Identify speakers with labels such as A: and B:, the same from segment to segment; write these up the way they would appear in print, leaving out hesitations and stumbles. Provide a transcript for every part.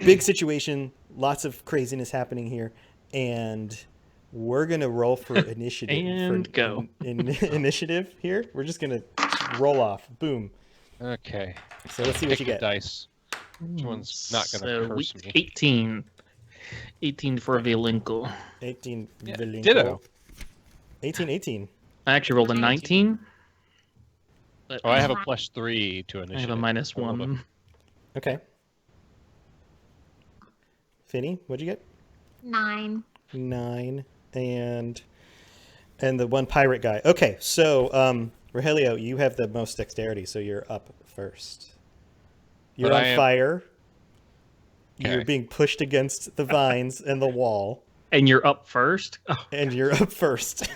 A: big situation, lots of craziness happening here, and we're gonna roll for initiative.
B: And go.
A: Initiative here. We're just gonna roll off. Boom.
C: Okay.
A: So let's see what you
C: Pick
A: get.
C: the dice. Which one's not gonna curse me?
B: 18. 18 for Vilenko.
A: 18.
C: Yeah,
A: Vilenko.
C: ditto.
A: 18.
B: I actually rolled a 19. But
C: Oh, I have a +3 to initiative.
B: I have a -1.
A: Okay. Finny, what'd you get?
D: 9.
A: 9. And the one pirate guy. Okay, so Rogelio, you have the most dexterity, so you're up first. You're
C: But
A: on fire.
C: Okay.
A: You're being pushed against the vines and the wall.
B: And you're up first? Oh.
A: And you're up first.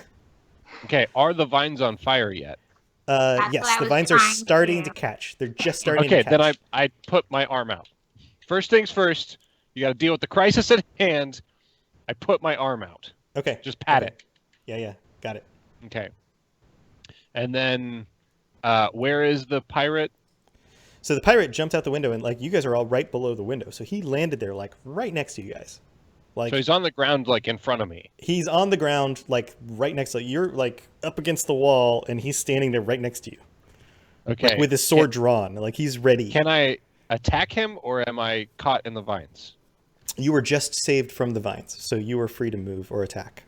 C: Okay, are the vines on fire yet?
A: Yes, the vines are starting to catch. They're just starting to catch.
C: Okay, then I put my arm out. First things first, you got to deal with the crisis at hand. I put my arm out.
A: Okay.
C: Just pat it.
A: Yeah, got it.
C: Okay. And then, where is the pirate?
A: So the pirate jumped out the window, and like you guys are all right below the window. So he landed there, like right next to you guys. Like,
C: so he's on the ground, like in front of me.
A: He's on the ground, like right next to you. You're like up against the wall, and he's standing there right next to you.
C: Okay.
A: Like, with his sword drawn, like he's ready.
C: Can I attack him, or am I caught in the vines?
A: You were just saved from the vines, so you were free to move or attack.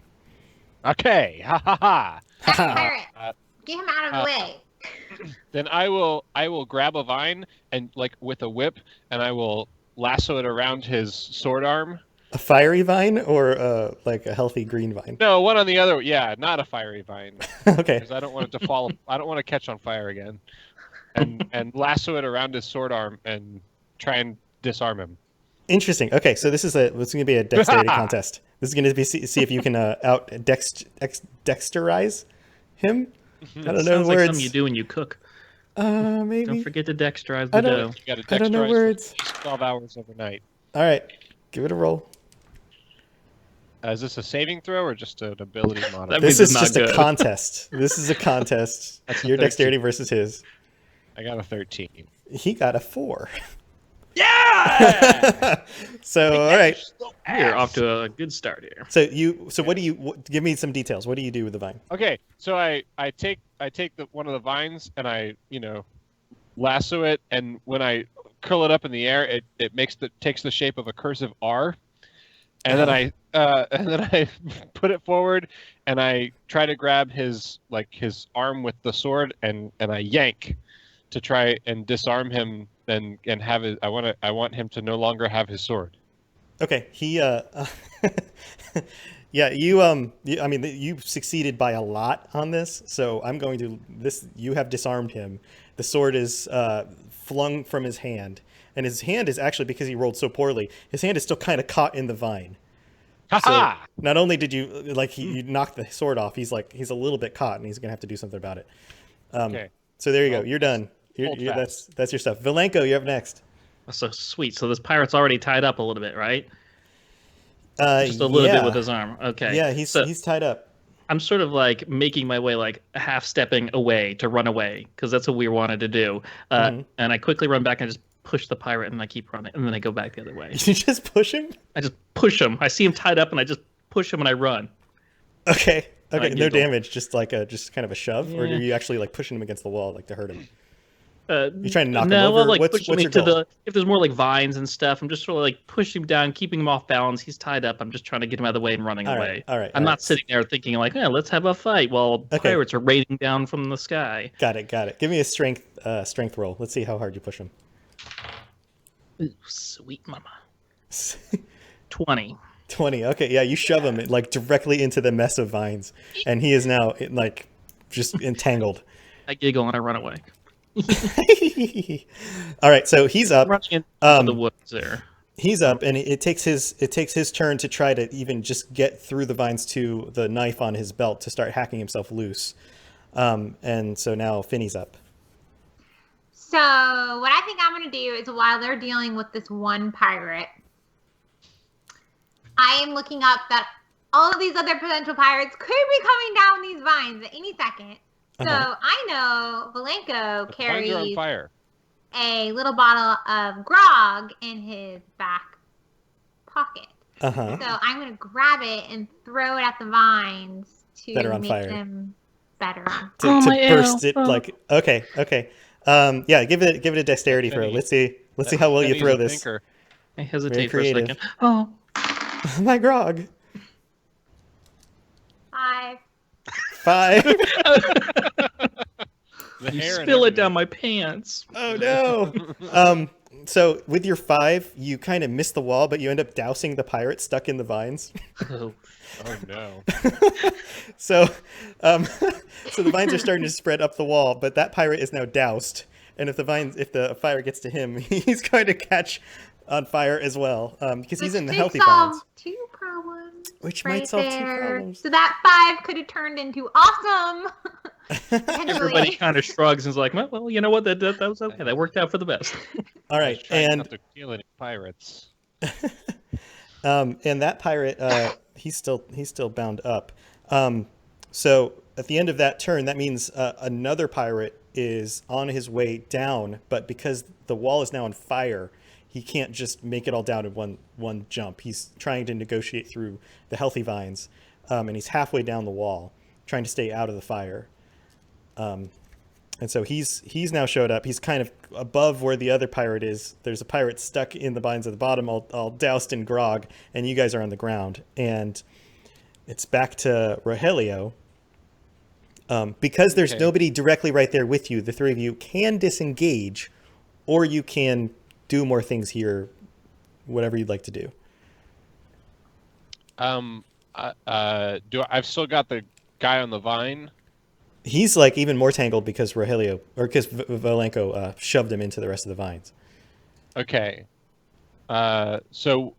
C: Okay. Ha ha ha.
D: That's a pirate. Get him out of the way.
C: Then I will grab a vine and like with a whip, and I will lasso it around his sword arm.
A: A fiery vine or like a healthy green vine?
C: No, one on the other. Yeah, not a fiery vine.
A: Okay.
C: Because I don't want it to fall. I don't want to catch on fire again. And lasso it around his sword arm and try and disarm him.
A: Interesting. Okay, so this is going to be a dexterity contest. This is going to be see if you can out dexterize him. I don't know
B: Sounds like
A: words.
B: something you do when you cook.
A: Maybe.
B: Don't forget to dexterize the dough.
C: You got to
A: I don't know
C: dexterize
A: words.
C: for 12 hours overnight.
A: All right, give it a roll.
C: Is this a saving throw or just an ability modifier?
A: This is just a contest. This is a contest.
C: That's
A: Your
C: 13.
A: dexterity versus his.
C: I got a 13.
A: He got a 4.
C: Yeah!
A: So all right.
B: You're off to a good start here.
A: So what do you give me some details? What do you do with the vine?
C: Okay, so I take one of the vines and I lasso it, and when I curl it up in the air, it takes the shape of a cursive R, and then I put it forward and I try to grab his arm with the sword and I yank to try and disarm him and have it. I want him to no longer have his sword.
A: Okay, he yeah, you succeeded by a lot on this, so I'm going to you have disarmed him. The sword is flung from his hand, and his hand is actually, because he rolled so poorly, his hand is still kind of caught in the vine. So not only did you you knocked the sword off, he's a little bit caught, and he's gonna have to do something about it. Okay. So there you go. You're done. That's your stuff. Vilenko, you're up next.
B: So sweet. So this pirate's already tied up a little bit, right? Just a little bit with his arm. Okay.
A: Yeah, he's tied up.
B: I'm sort of like making my way, like half stepping away to run away, because that's what we wanted to do. And I quickly run back and just push the pirate, and I keep running, and then I go back the other way.
A: You just push him?
B: I just push him. I see him tied up, and I just push him, and I run.
A: Okay. No damage, just kind of a shove, or are you actually like pushing him against the wall, like to hurt him? You trying to knock him over?
B: Well, like
A: what's your goal?
B: If there's more like vines and stuff, I'm just sort of like pushing him down, keeping him off balance. He's tied up. I'm just trying to get him out of the way and running away.
A: All right.
B: I'm not sitting there thinking like, let's have a fight while pirates are raining down from the sky.
A: Got it. Give me a strength roll. Let's see how hard you push him.
B: Ooh, sweet mama. 20.
A: 20. Okay, yeah, you shove him like directly into the mess of vines, and he is now like just entangled.
B: I giggle and I run away.
A: All right, so he's up.
B: Running into the woods there.
A: He's up, and it takes his turn to try to even just get through the vines to the knife on his belt to start hacking himself loose. And so now Finny's up.
D: So what I think I'm going to do is, while they're dealing with this one pirate, I am looking up that all of these other potential pirates could be coming down these vines at any second. So I know Vilenko carries
C: on fire.
D: a little bottle of grog in his back pocket.
A: Uh-huh.
D: So I'm going to grab it and throw it at the vines to
A: That are on
D: make
A: fire.
D: them better.
A: To
B: my
A: burst
B: arrow.
A: it like okay. Yeah, give it a dexterity throw.
C: Finny.
A: Let's see how well you
C: Finny's
A: throw
C: a
A: this.
C: thinker.
B: I hesitate for a
A: creative.
B: second. Oh,
A: My grog.
D: 5.
A: 5.
C: The
B: you
C: hair and
B: spill it down
C: everything.
B: my pants.
A: Oh no. So with your 5, you kind of miss the wall, but you end up dousing the pirate stuck in the vines.
B: Oh.
C: Oh no.
A: So so the vines are starting to spread up the wall, but that pirate is now doused. And if the fire gets to him, he's going to catch on fire as well, because he's in the healthy vines.
D: 2 problems.
A: Which
D: right
A: might solve 2
D: there.
A: problems.
D: So that 5 could have turned into awesome.
B: Everybody
D: Potentially.
B: kind of shrugs and is like, well, you know what? That was okay. That worked out for the best.
A: All
C: I
A: right,
C: was trying
A: and
C: not to kill any pirates.
A: and that pirate, he's still bound up. So at the end of that turn, that means another pirate is on his way down, but because the wall is now on fire, he can't just make it all down in one jump. He's trying to negotiate through the healthy vines, and he's halfway down the wall, trying to stay out of the fire. And so he's now showed up. He's kind of above where the other pirate is. There's a pirate stuck in the vines at the bottom, all doused in grog, and you guys are on the ground. And it's back to Rogelio. Because there's nobody directly right there with you, the 3 of you can disengage, or you can do more things here, whatever you'd like to do.
C: I've still got the guy on the vine?
A: He's like even more tangled because Valenko shoved him into the rest of the vines.
C: Okay. So,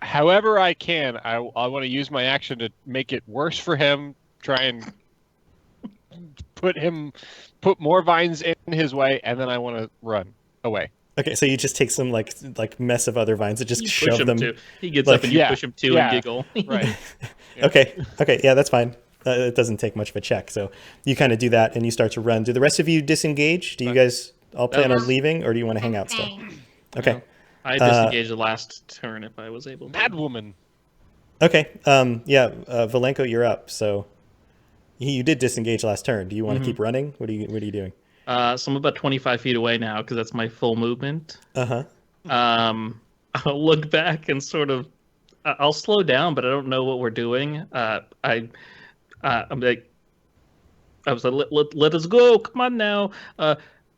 C: however I can, I want to use my action to make it worse for him. Try and put more vines in his way, and then I want to run away.
A: Okay, so you just take some like mess of other vines and just
B: You push
A: shove
B: him
A: them.
B: too. He gets
A: like-
B: up and you
C: Yeah,
B: push him too
C: yeah.
B: and giggle.
C: Right. Yeah.
A: Okay, yeah, that's fine. It doesn't take much of a check, so you kind of do that and you start to run. Do the rest of you disengage? Do you guys all plan on leaving, or do you want to hang out still?
D: Staying.
A: Okay.
B: I disengaged the last turn if I was able to.
C: Mad woman.
A: Okay. Valenko, you're up. So you did disengage last turn. Do you want to keep running? What are you doing?
B: So I'm about 25 feet away now because that's my full movement.
A: Uh-huh.
B: I'll look back and sort of, I'll slow down, but I don't know what we're doing. I'm like, I was like, let us go, come on now.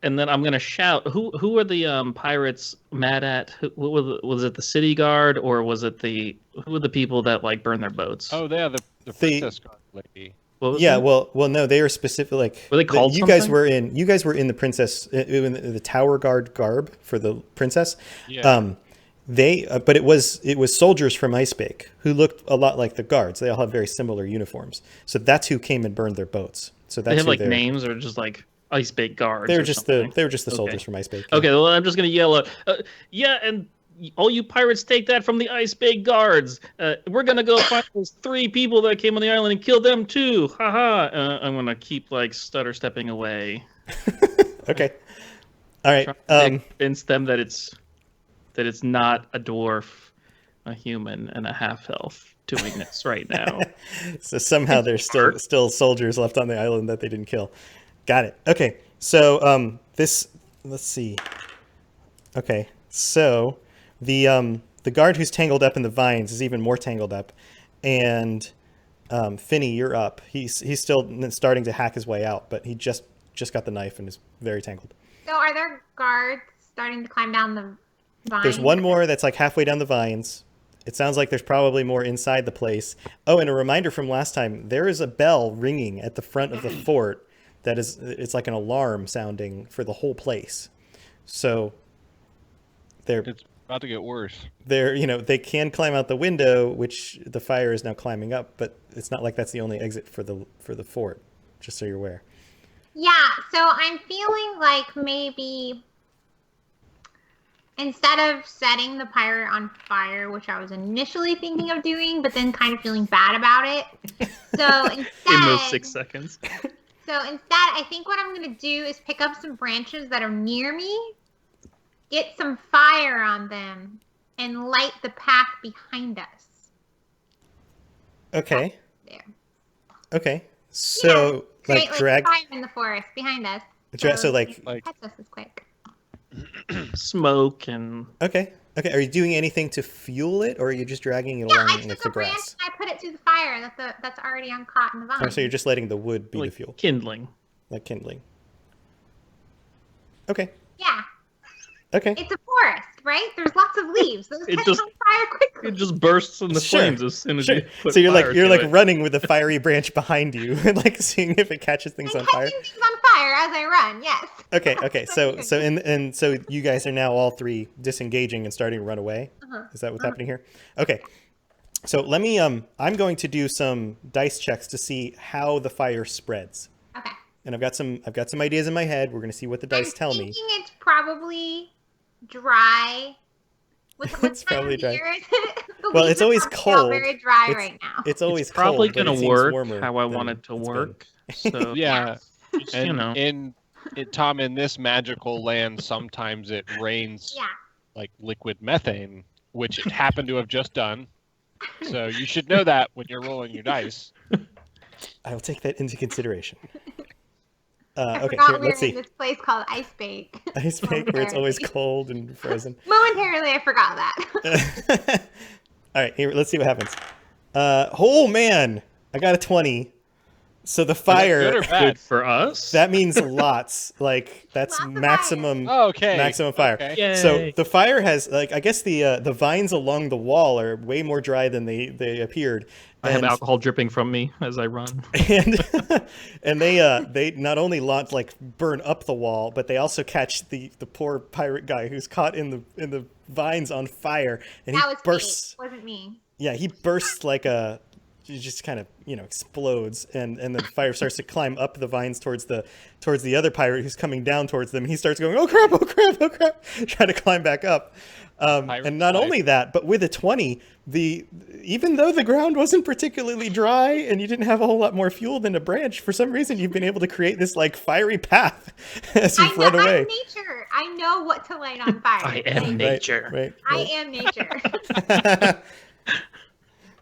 B: And then I'm gonna shout. Who are the pirates mad at? Was it the city guard, or was it who were the people that like burn their boats?
C: Oh, yeah, the princess guard lady.
B: What was
A: Yeah,
B: it?
A: well, no, they are specific. Like,
B: Were they called
A: you guys
B: something?
A: were in the princess in the tower guard garb for the princess.
C: Yeah.
A: But it was soldiers from Icebake who looked a lot like the guards. They all have very similar uniforms. So that's who came and burned their boats. So that's
B: They have
A: who
B: like
A: they're-
B: names or just like ice bake guards.
A: They were
B: or
A: just
B: something?
A: the soldiers from Icebake.
B: Okay, well, I'm just gonna yell out, yeah, and all you pirates take that from the Ice Bay Guards. We're gonna go find those 3 people that came on the island and kill them too. Haha. I'm gonna keep like stutter stepping away.
A: Okay. All right.
B: Trying to convince them that it's not a dwarf, a human, and a half elf doing this right now.
A: So somehow there's still soldiers left on the island that they didn't kill. Got it. Okay. So let's see. Okay. So the guard who's tangled up in the vines is even more tangled up, and Finney, you're up. He's still starting to hack his way out, but he just got the knife and is very tangled.
D: So are there guards starting to climb down the vine?
A: There's one more that's like halfway down the vines. It sounds like there's probably more inside the place. Oh, and a reminder from last time, there is a bell ringing at the front of the fort it's like an alarm sounding for the whole place. So
C: It's about to get worse.
A: they can climb out the window, which the fire is now climbing up, but it's not like that's the only exit for the fort, just so you're aware.
D: Yeah, so I'm feeling like maybe instead of setting the pirate on fire, which I was initially thinking of doing, but then kind of feeling bad about it. So instead,
B: In those 6 seconds.
D: I think what I'm going to do is pick up some branches that are near me, get some fire on them, and light the path behind us.
A: Okay.
D: There.
A: Okay. So
D: Create
A: like drag.
D: fire in the forest behind us.
A: So like.
D: Catch us as quick.
B: Smoke and
A: Okay. Okay. Are you doing anything to fuel it, or are you just dragging it
D: Yeah,
A: along
D: I
A: like
D: took
A: the
D: a branch
A: grass?
D: and I put it through the fire that's already caught in the vine.
A: Oh, so you're just letting the wood be
B: like
A: the fuel,
B: kindling.
A: like kindling. Okay.
D: Yeah,
A: Okay.
D: it's a forest, right? There's lots of leaves. Those
B: It
D: catch
B: just-
D: on fire quickly.
B: It just bursts into
A: Sure,
B: flames as soon as
A: Sure.
B: you put
A: So you're
B: fire
A: you're
B: to
A: like
B: it.
A: running with the fiery branch behind you, and like seeing if it catches things
D: I'm
A: on fire.
D: catching things on fire as I run. Yes.
A: Okay. Okay. So you guys are now all three disengaging and starting to run away. Is that what's happening here? Okay. So let me I'm going to do some dice checks to see how the fire spreads.
D: Okay.
A: And I've got some ideas in my head. We're going to see what the dice tell
D: I'm
A: me.
D: thinking it's probably dry. What
A: It's
D: time
A: probably
D: of
A: dry.
D: year is it? The
A: Well,
D: leaves
A: it's always
D: are still
A: cold.
D: very dry
A: It's-
D: right now.
A: It's always
B: Probably
A: cold, but
B: gonna
A: it seems
B: work
A: warmer
B: how I
A: than
B: want it to
A: it's been.
B: work. So
C: Yeah,
B: just,
C: and
B: you know,
C: Tom, in this magical land, sometimes it rains
D: Yeah.
C: like liquid methane, which it happened to have just done. So you should know that when you're rolling your dice.
A: I will take that into consideration.
D: I
A: Okay,
D: forgot
A: here,
D: we
A: let's
D: were in
A: see.
D: this place called Ice Bake.
A: Ice Bake, where it's always
D: Momentarily.
A: cold and frozen.
D: Momentarily, I forgot that.
A: All right, here, let's see what happens. Oh man, I got a 20. So the
C: Is that
A: fire,
C: good or bad?
B: good for us.
A: that means lots. Like that's
D: Lots of
A: maximum.
C: Oh, okay.
A: Maximum fire.
C: Okay.
B: Yay.
A: So the fire has like I guess the vines along the wall are way more dry than they appeared.
B: I have
A: And-
B: alcohol dripping from me as I run.
A: and they not only burn up the wall, but they also catch the poor pirate guy who's caught in the vines on fire, and
D: That
A: he
D: was
A: bursts.
D: me. Wasn't me.
A: Yeah, he bursts he just kind of explodes, and the fire starts to climb up the vines towards the other pirate who's coming down towards them. And he starts going, oh crap, oh crap, oh crap, trying to climb back up. And not only that, but with a 20, even though the ground wasn't particularly dry and you didn't have a whole lot more fuel than a branch, for some reason you've been able to create this like fiery path as you've run away.
D: I'm nature. I know what to light on fire.
B: I am nature.
A: Right.
D: I am nature.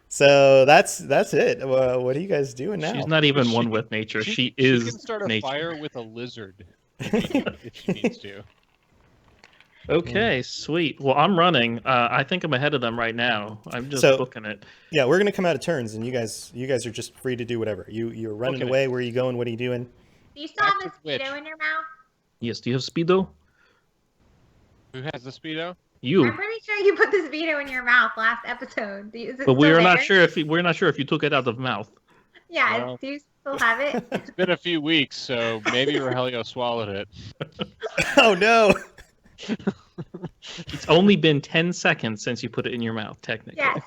A: So that's it. What are you guys doing now?
B: She's not even
C: She-
B: one with nature. She
C: She
B: is
C: can start a
B: nature.
C: fire with a lizard if she needs to.
B: Okay, sweet. Well, I'm running. I think I'm ahead of them right now. I'm just
A: So-
B: booking it.
A: Yeah, we're gonna come out of turns, and you guys are just free to do whatever. You're running
C: Okay.
A: away. Where are you going? What are you doing?
D: Do you still have
C: Active
D: a speedo
C: witch.
D: in your mouth?
B: Yes. Do you have speedo?
C: Who has the speedo?
B: You.
D: I'm pretty sure you put the speedo in your mouth last episode. Is it
B: But we
D: still
B: are not
D: there?
B: sure if we're not sure if you took it out of mouth.
D: Yeah,
C: Well.
D: do you still have it?
C: It's been a few weeks, so maybe Rogelio swallowed it.
A: Oh no!
B: It's only been 10 seconds since you put it in your mouth, technically.
D: Yes.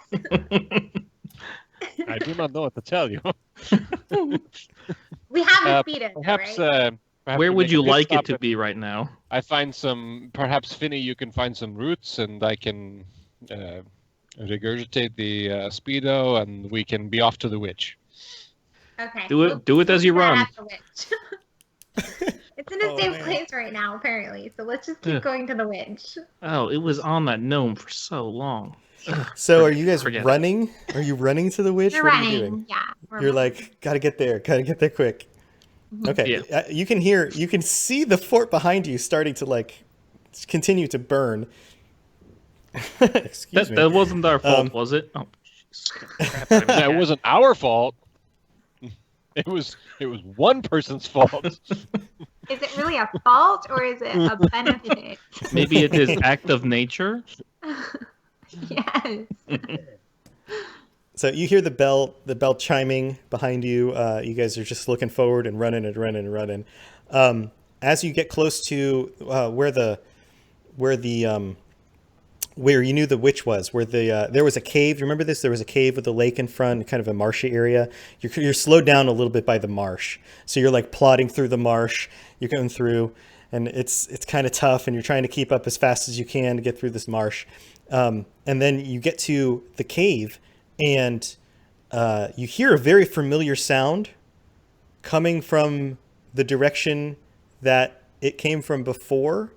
C: I do not know what to tell you.
D: We have
C: Uh,
D: the speedo, though,
C: Perhaps,
D: right?
C: perhaps
B: Where
C: we
B: would
C: make a
B: you
C: pit
B: like it
C: stop
B: to
C: and
B: be right now?
C: I find perhaps Finny, you can find some roots, and I can regurgitate the speedo, and we can be off to the witch.
D: Okay.
B: do it as you
D: do that
B: run.
D: at the witch. It's in a
A: Oh,
D: safe
A: man.
D: place right now, apparently. So let's just
B: Yeah.
D: keep going to the witch.
B: Oh, it was on that gnome for so long.
A: So are you guys
B: Forget it.
A: running? Are you running to the witch?
D: We're
A: What are
D: running.
A: you doing?
D: Yeah. we're
A: You're
D: running.
A: like, gotta get there quick. Okay,
B: Yeah.
A: you can see the fort behind you starting to like continue to burn. Excuse me.
B: That wasn't our fault,
A: Um,
B: was it? Oh, jeez. Crap out of me,
C: That
B: cat.
C: wasn't our fault. It was one person's fault.
D: Is it really a fault or is it a benefit?
B: Maybe it is act of nature.
D: Yes.
A: So you hear the bell chiming behind you. You guys are just looking forward and running and running and running. As you get close to where you knew the witch was, where there was a cave. Remember this? There was a cave with a lake in front, kind of a marshy area. You're slowed down a little bit by the marsh. So you're like plodding through the marsh. You're going through, and it's kind of tough, and you're trying to keep up as fast as you can to get through this marsh. And then you get to the cave, and you hear a very familiar sound coming from the direction that it came from before.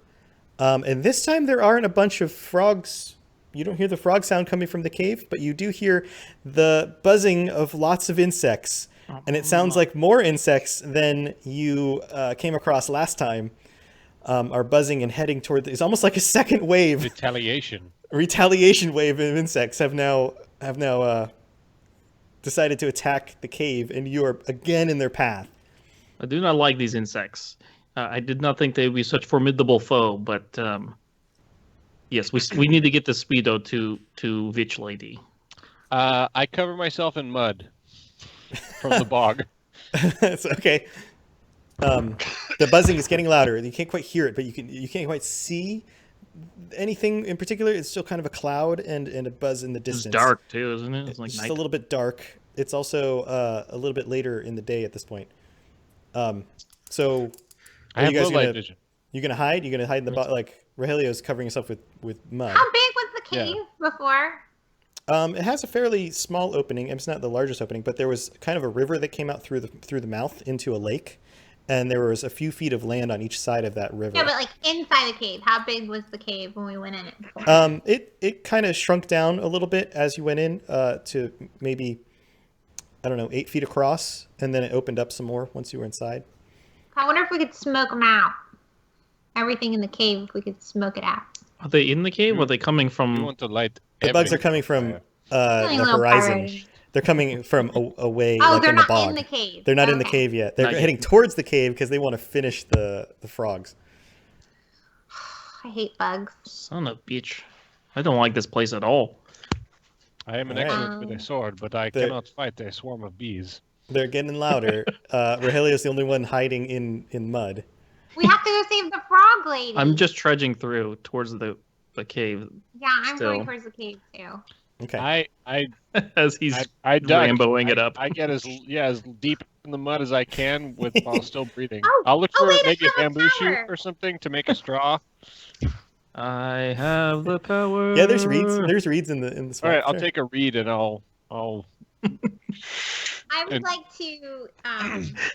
A: And this time there aren't a bunch of frogs you don't hear the frog sound coming from the cave, but you do hear the buzzing of lots of insects. And it sounds like more insects than you came across last time are buzzing and heading toward. It's almost like a second wave. Retaliation wave of insects have now decided to attack the cave, and you are again in their path.
B: I do not like these insects. I did not think they would be such formidable foe, but yes, we need to get the Speedo to Witch Lady.
C: I cover myself in mud from the bog.
A: It's okay. The buzzing is getting louder. You can't quite hear it, but you can't quite see anything in particular. It's still kind of a cloud and a buzz in the distance.
B: It's dark too, isn't it? It's like
A: just
B: night.
A: a little bit dark. It's also a little bit later in the day at this point. So
C: I have low light vision.
A: You gonna hide? You gonna hide in the like Rogelio's covering himself with mud?
D: How big was the cave before?
A: It has a fairly small opening. It's not the largest opening, but there was kind of a river that came out through the mouth into a lake, and there was a few feet of land on each side of that river.
D: Yeah, but like inside the cave, how big was the cave when we went in it before?
A: It kind of shrunk down a little bit as you went in to maybe, I don't know, 8 feet across, and then it opened up some more once you were inside.
D: I wonder if we could smoke them out. Everything in the cave, if we could smoke it out.
B: Are they in the cave? Or are they coming from?
C: You want to light.
A: The bugs are coming from the horizon. They're coming from away.
D: Oh,
A: like
D: they're
A: in the
D: not
A: bog.
D: in the cave.
A: They're not in the cave yet. They're heading towards the cave because they want to finish the frogs.
D: I hate bugs.
B: Son of a bitch! I don't like this place at all.
C: I am an expert with a sword, but I cannot fight a swarm of bees.
A: They're getting louder. Rogelio's the only one hiding in mud.
D: We have to go save the frog lady.
B: I'm just trudging through towards the cave.
D: Yeah, I'm going towards the cave too.
A: Okay.
B: As he's
C: I
B: Ramboing it up.
C: I get as deep in the mud as I can while still breathing.
D: Oh,
C: I'll look for
D: wait,
C: maybe a
D: I have a
C: bamboo shoot
D: power.
C: or something to make a straw.
B: I have the power.
A: Yeah, there's reeds. There's reeds in the
C: All
A: swamp.
C: right, I'll
A: Sure.
C: take a reed and I'll.
D: I would like to.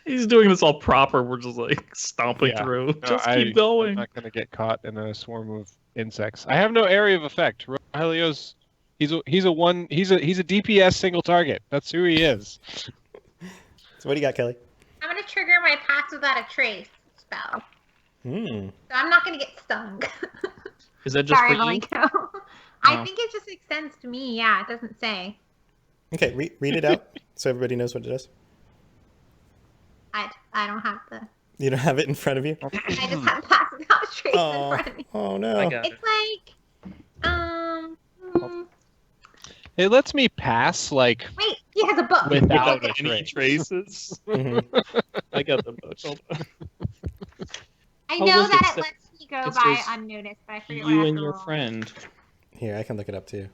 B: He's doing this all proper. We're just like stomping through. Just keep
C: I'm
B: going.
C: not gonna get caught in a swarm of insects. I have no area of effect. Rogelio's he's a DPS single target. That's who he is.
A: So what do you got, Kelly?
D: I'm gonna trigger my pass without a trace spell. So I'm not gonna get stung.
B: Is that just
D: Sorry,
B: for you?
D: Malenko. I think it just extends to me. Yeah, it doesn't say.
A: Okay, read it out so everybody knows what it is.
D: I don't have the.
A: You don't have it in front of you?
D: I just have pass without a trace in front of me.
A: Oh no.
B: I got
D: It's like
C: It lets me pass like
D: wait, he has a book.
C: without a
B: any
C: trace.
B: traces. I got the book. Hold on.
D: I
B: How
D: know
B: does it
D: that
B: say-
D: it lets me go
B: it
D: by
B: says
D: unnoticed, but I forget what I
B: You
D: have
B: and
D: to
B: your
D: roll.
B: friend
A: Here, I can look it up too.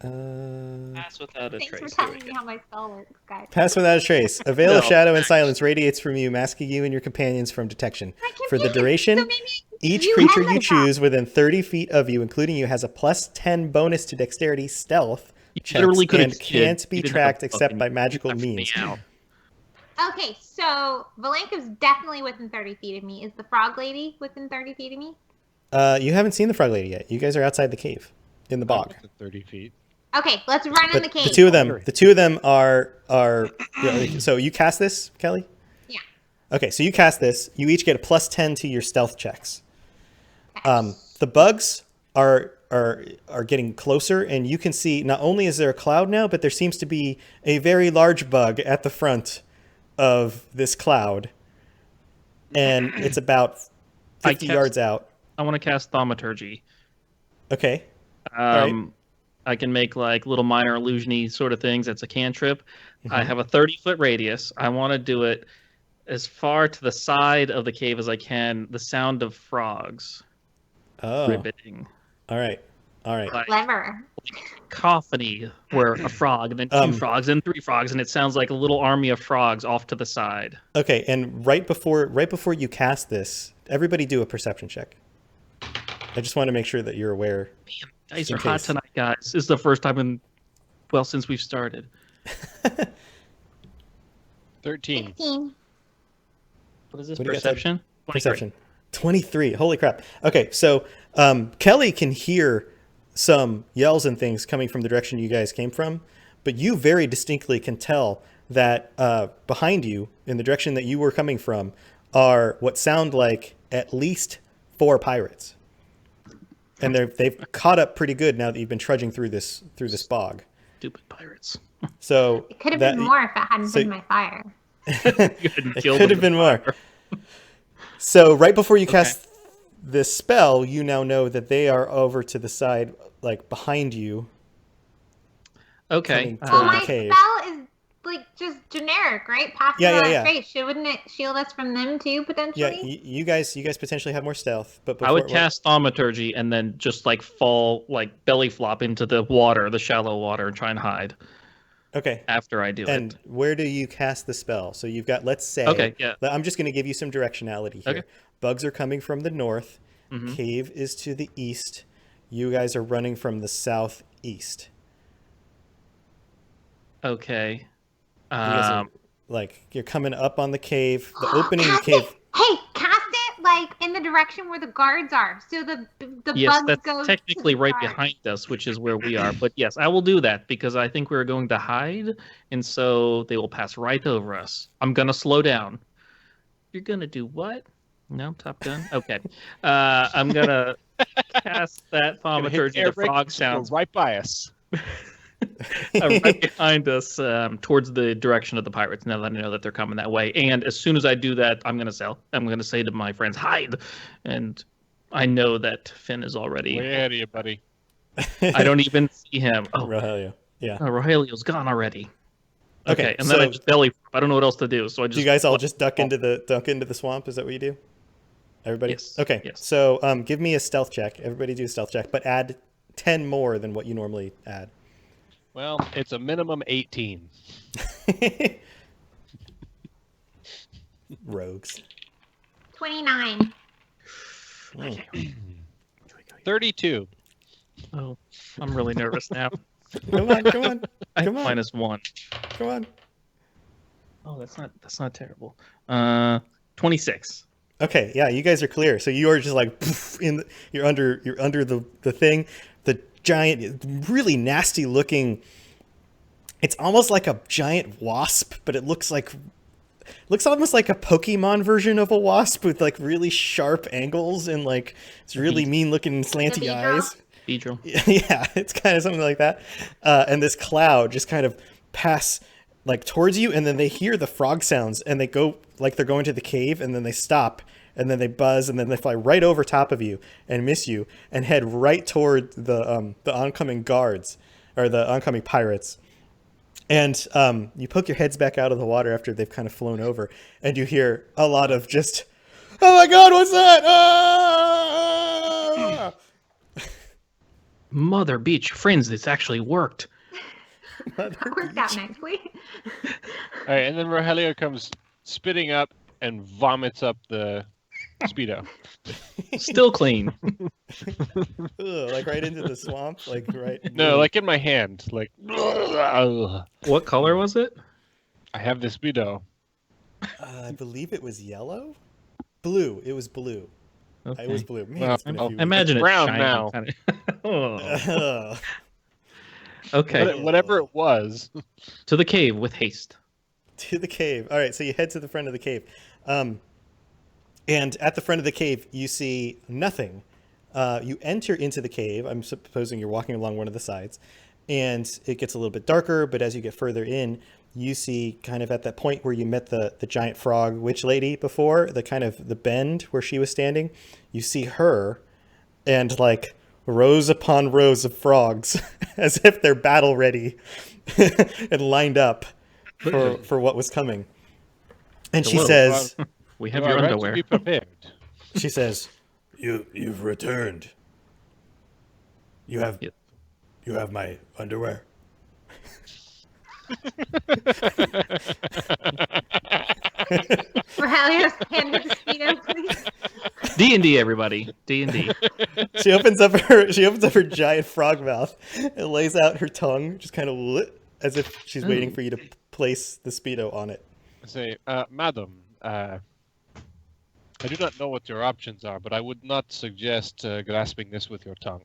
B: pass without a
D: Thanks
B: trace.
D: for
B: Here we
D: telling me
B: go.
D: how my spell works, guys.
A: Pass without a trace. A veil of
B: No.
A: shadow and silence radiates from you, masking you and your companions from detection.
D: I'm
A: For the
D: confused.
A: duration,
D: So maybe
A: each
D: you
A: creature
D: and
A: you
D: the
A: choose within 30 feet of you, including you, has a plus 10 bonus to dexterity, stealth, checks,
B: literally could've
A: and
B: kid.
A: can't be
B: He didn't
A: tracked
B: have a
A: except
B: fucking-
A: by magical
B: left me
A: means.
B: out.
D: Okay, so Valenko's definitely within 30 feet of me. Is the frog lady within 30 feet of me?
A: You haven't seen the frog lady yet. You guys are outside the cave, in the bog.
C: 30 feet.
D: Okay, let's run in
A: But
D: the cave.
A: the two of them are. So you cast this, Kelly?
D: Yeah.
A: Okay, so you cast this. You each get a plus 10 to your stealth checks. The bugs are getting closer, and you can see not only is there a cloud now, but there seems to be a very large bug at the front of this cloud, and it's about 50 yards out.
B: I want to cast Thaumaturgy.
A: Okay. right.
B: I can make like little minor illusion-y sort of things. That's a cantrip. I have a 30-foot radius. I want to do it as far to the side of the cave as I can. The sound of frogs
A: Oh.
B: ribbiting.
A: All right.
B: Like
D: Clever.
B: cacophony, where a frog, and then two frogs, and three frogs, and it sounds like a little army of frogs off to the side.
A: Okay, and right before you cast this, everybody do a perception check. I just want to make sure that you're aware.
B: Man, dice
A: In
B: are hot
A: case.
B: tonight, guys. This is the first time since we've started.
C: 13.
D: 16.
B: What is this,
A: What do you got,
B: perception? 23.
A: Perception. 23. Holy crap. Okay, so Kelly can hear some yells and things coming from the direction you guys came from, but you very distinctly can tell that behind you, in the direction that you were coming from, are what sound like at least 4 pirates. And they've caught up pretty good now that you've been trudging through this bog.
B: Stupid pirates.
A: So
D: It could have been more if it hadn't been my fire.
A: It could have been more. So right before you cast this spell, you now know that they are over to the side, like behind you.
B: Okay.
D: So my
A: cave.
D: spell is like just generic, right? Passive
A: Yeah.
D: face. Wouldn't it shield us from them too, potentially?
A: Yeah, you guys potentially have more stealth, but
B: I would cast thaumaturgy and then just like fall, like belly flop into the water, the shallow water, and try and hide.
A: Okay.
B: After I do it.
A: And where do you cast the spell? So you've got, let's say, I'm just going to give you some directionality here.
B: Okay.
A: Bugs are coming from the north.
B: Mm-hmm.
A: Cave is to the east. You guys are running from the southeast.
B: Okay.
A: You guys are, you're coming up on the cave. The opening of the cave.
D: Hey, cast it like in the direction where the guards are. So the
B: yes,
D: bugs
B: that's
D: go
B: technically
D: to the
B: right
D: guards.
B: behind us, which is where we are. But yes, I will do that because I think we're going to hide, and so they will pass right over us. I'm gonna slow down. You're gonna do what? No, Top Gun. Okay. I'm gonna cast that thaumaturgy. The frog sounds
C: right by us.
B: right behind us, towards the direction of the pirates. Now that I know that they're coming that way, and as soon as I do that, I'm gonna say to my friends, "Hide!" And I know that Finn is already.
C: Way ahead of you, buddy.
B: I don't even see him. Oh,
A: Rogelio. Yeah.
B: Rogelio's gone already.
A: Okay,
B: and then I just belly. I don't know what else to do, so I just.
A: Do you guys all just duck into the swamp? Is that what you do? Everybody?
B: Yes.
A: Okay.
B: Yes.
A: So give me a stealth check. Everybody do a stealth check, but add 10 more than what you normally add.
C: Well, it's a minimum 18.
A: Rogues.
D: 29.
C: 32.
B: Oh, I'm really nervous now.
A: Come on.
B: I have
A: Come on.
B: -1.
A: Come on.
B: Oh, that's not terrible. 26.
A: Okay, yeah, you guys are clear. So you are just like poof, you're under the thing, the giant, really nasty looking. It's almost like a giant wasp, but it looks almost like a Pokemon version of a wasp with like really sharp angles and like it's really mean looking slanty eyes.
B: Beedrill.
A: Yeah, it's kind of something like that. And this cloud just kind of pass like towards you, and then they hear the frog sounds, and they go like they're going to the cave, and then they stop, and then they buzz, and then they fly right over top of you and miss you, and head right toward the oncoming guards or the oncoming pirates. And you poke your heads back out of the water after they've kind of flown over, and you hear a lot of just, "Oh my God, what's that?" Ah!
B: Mother Beach, friends, this actually worked.
D: That worked out nicely.
C: All right, and then Rogelio comes spitting up and vomits up the Speedo.
B: Still clean.
A: Ugh, like right into the swamp, like right.
C: No, like in my hand. Like,
B: What color was it?
C: I have the Speedo.
A: I believe it was yellow, blue. It was blue.
B: Okay.
A: It was blue. Man,
C: Well,
A: it's been a few
B: Imagine
C: It's
B: it
C: brown
B: shiny,
C: now.
B: kinda. Oh.
A: weeks. Ugh.
B: Okay,
C: Whatever it was.
B: to the cave with haste.
A: To the cave. All right, so you head to the front of the cave. And at the front of the cave, you see nothing. You enter into the cave. I'm supposing you're walking along one of the sides. And it gets a little bit darker, but as you get further in, you see kind of at that point where you met the giant frog witch lady before, the kind of the bend where she was standing, you see her and like rows upon rows of frogs as if they're battle ready and lined up for what was coming. And she
B: Hello.
A: says,
B: We have
C: You
B: your
C: are right to
B: underwear.
C: be prepared.
A: she says, you've returned. You have
B: Yep.
A: you have my underwear.
D: Rogelio, hand me the Speedo, please.
B: D&D, everybody. D&D.
A: She opens up her giant frog mouth and lays out her tongue, just kind of as if she's waiting for you to place the Speedo on it.
C: Say, madam, I do not know what your options are, but I would not suggest grasping this with your tongue.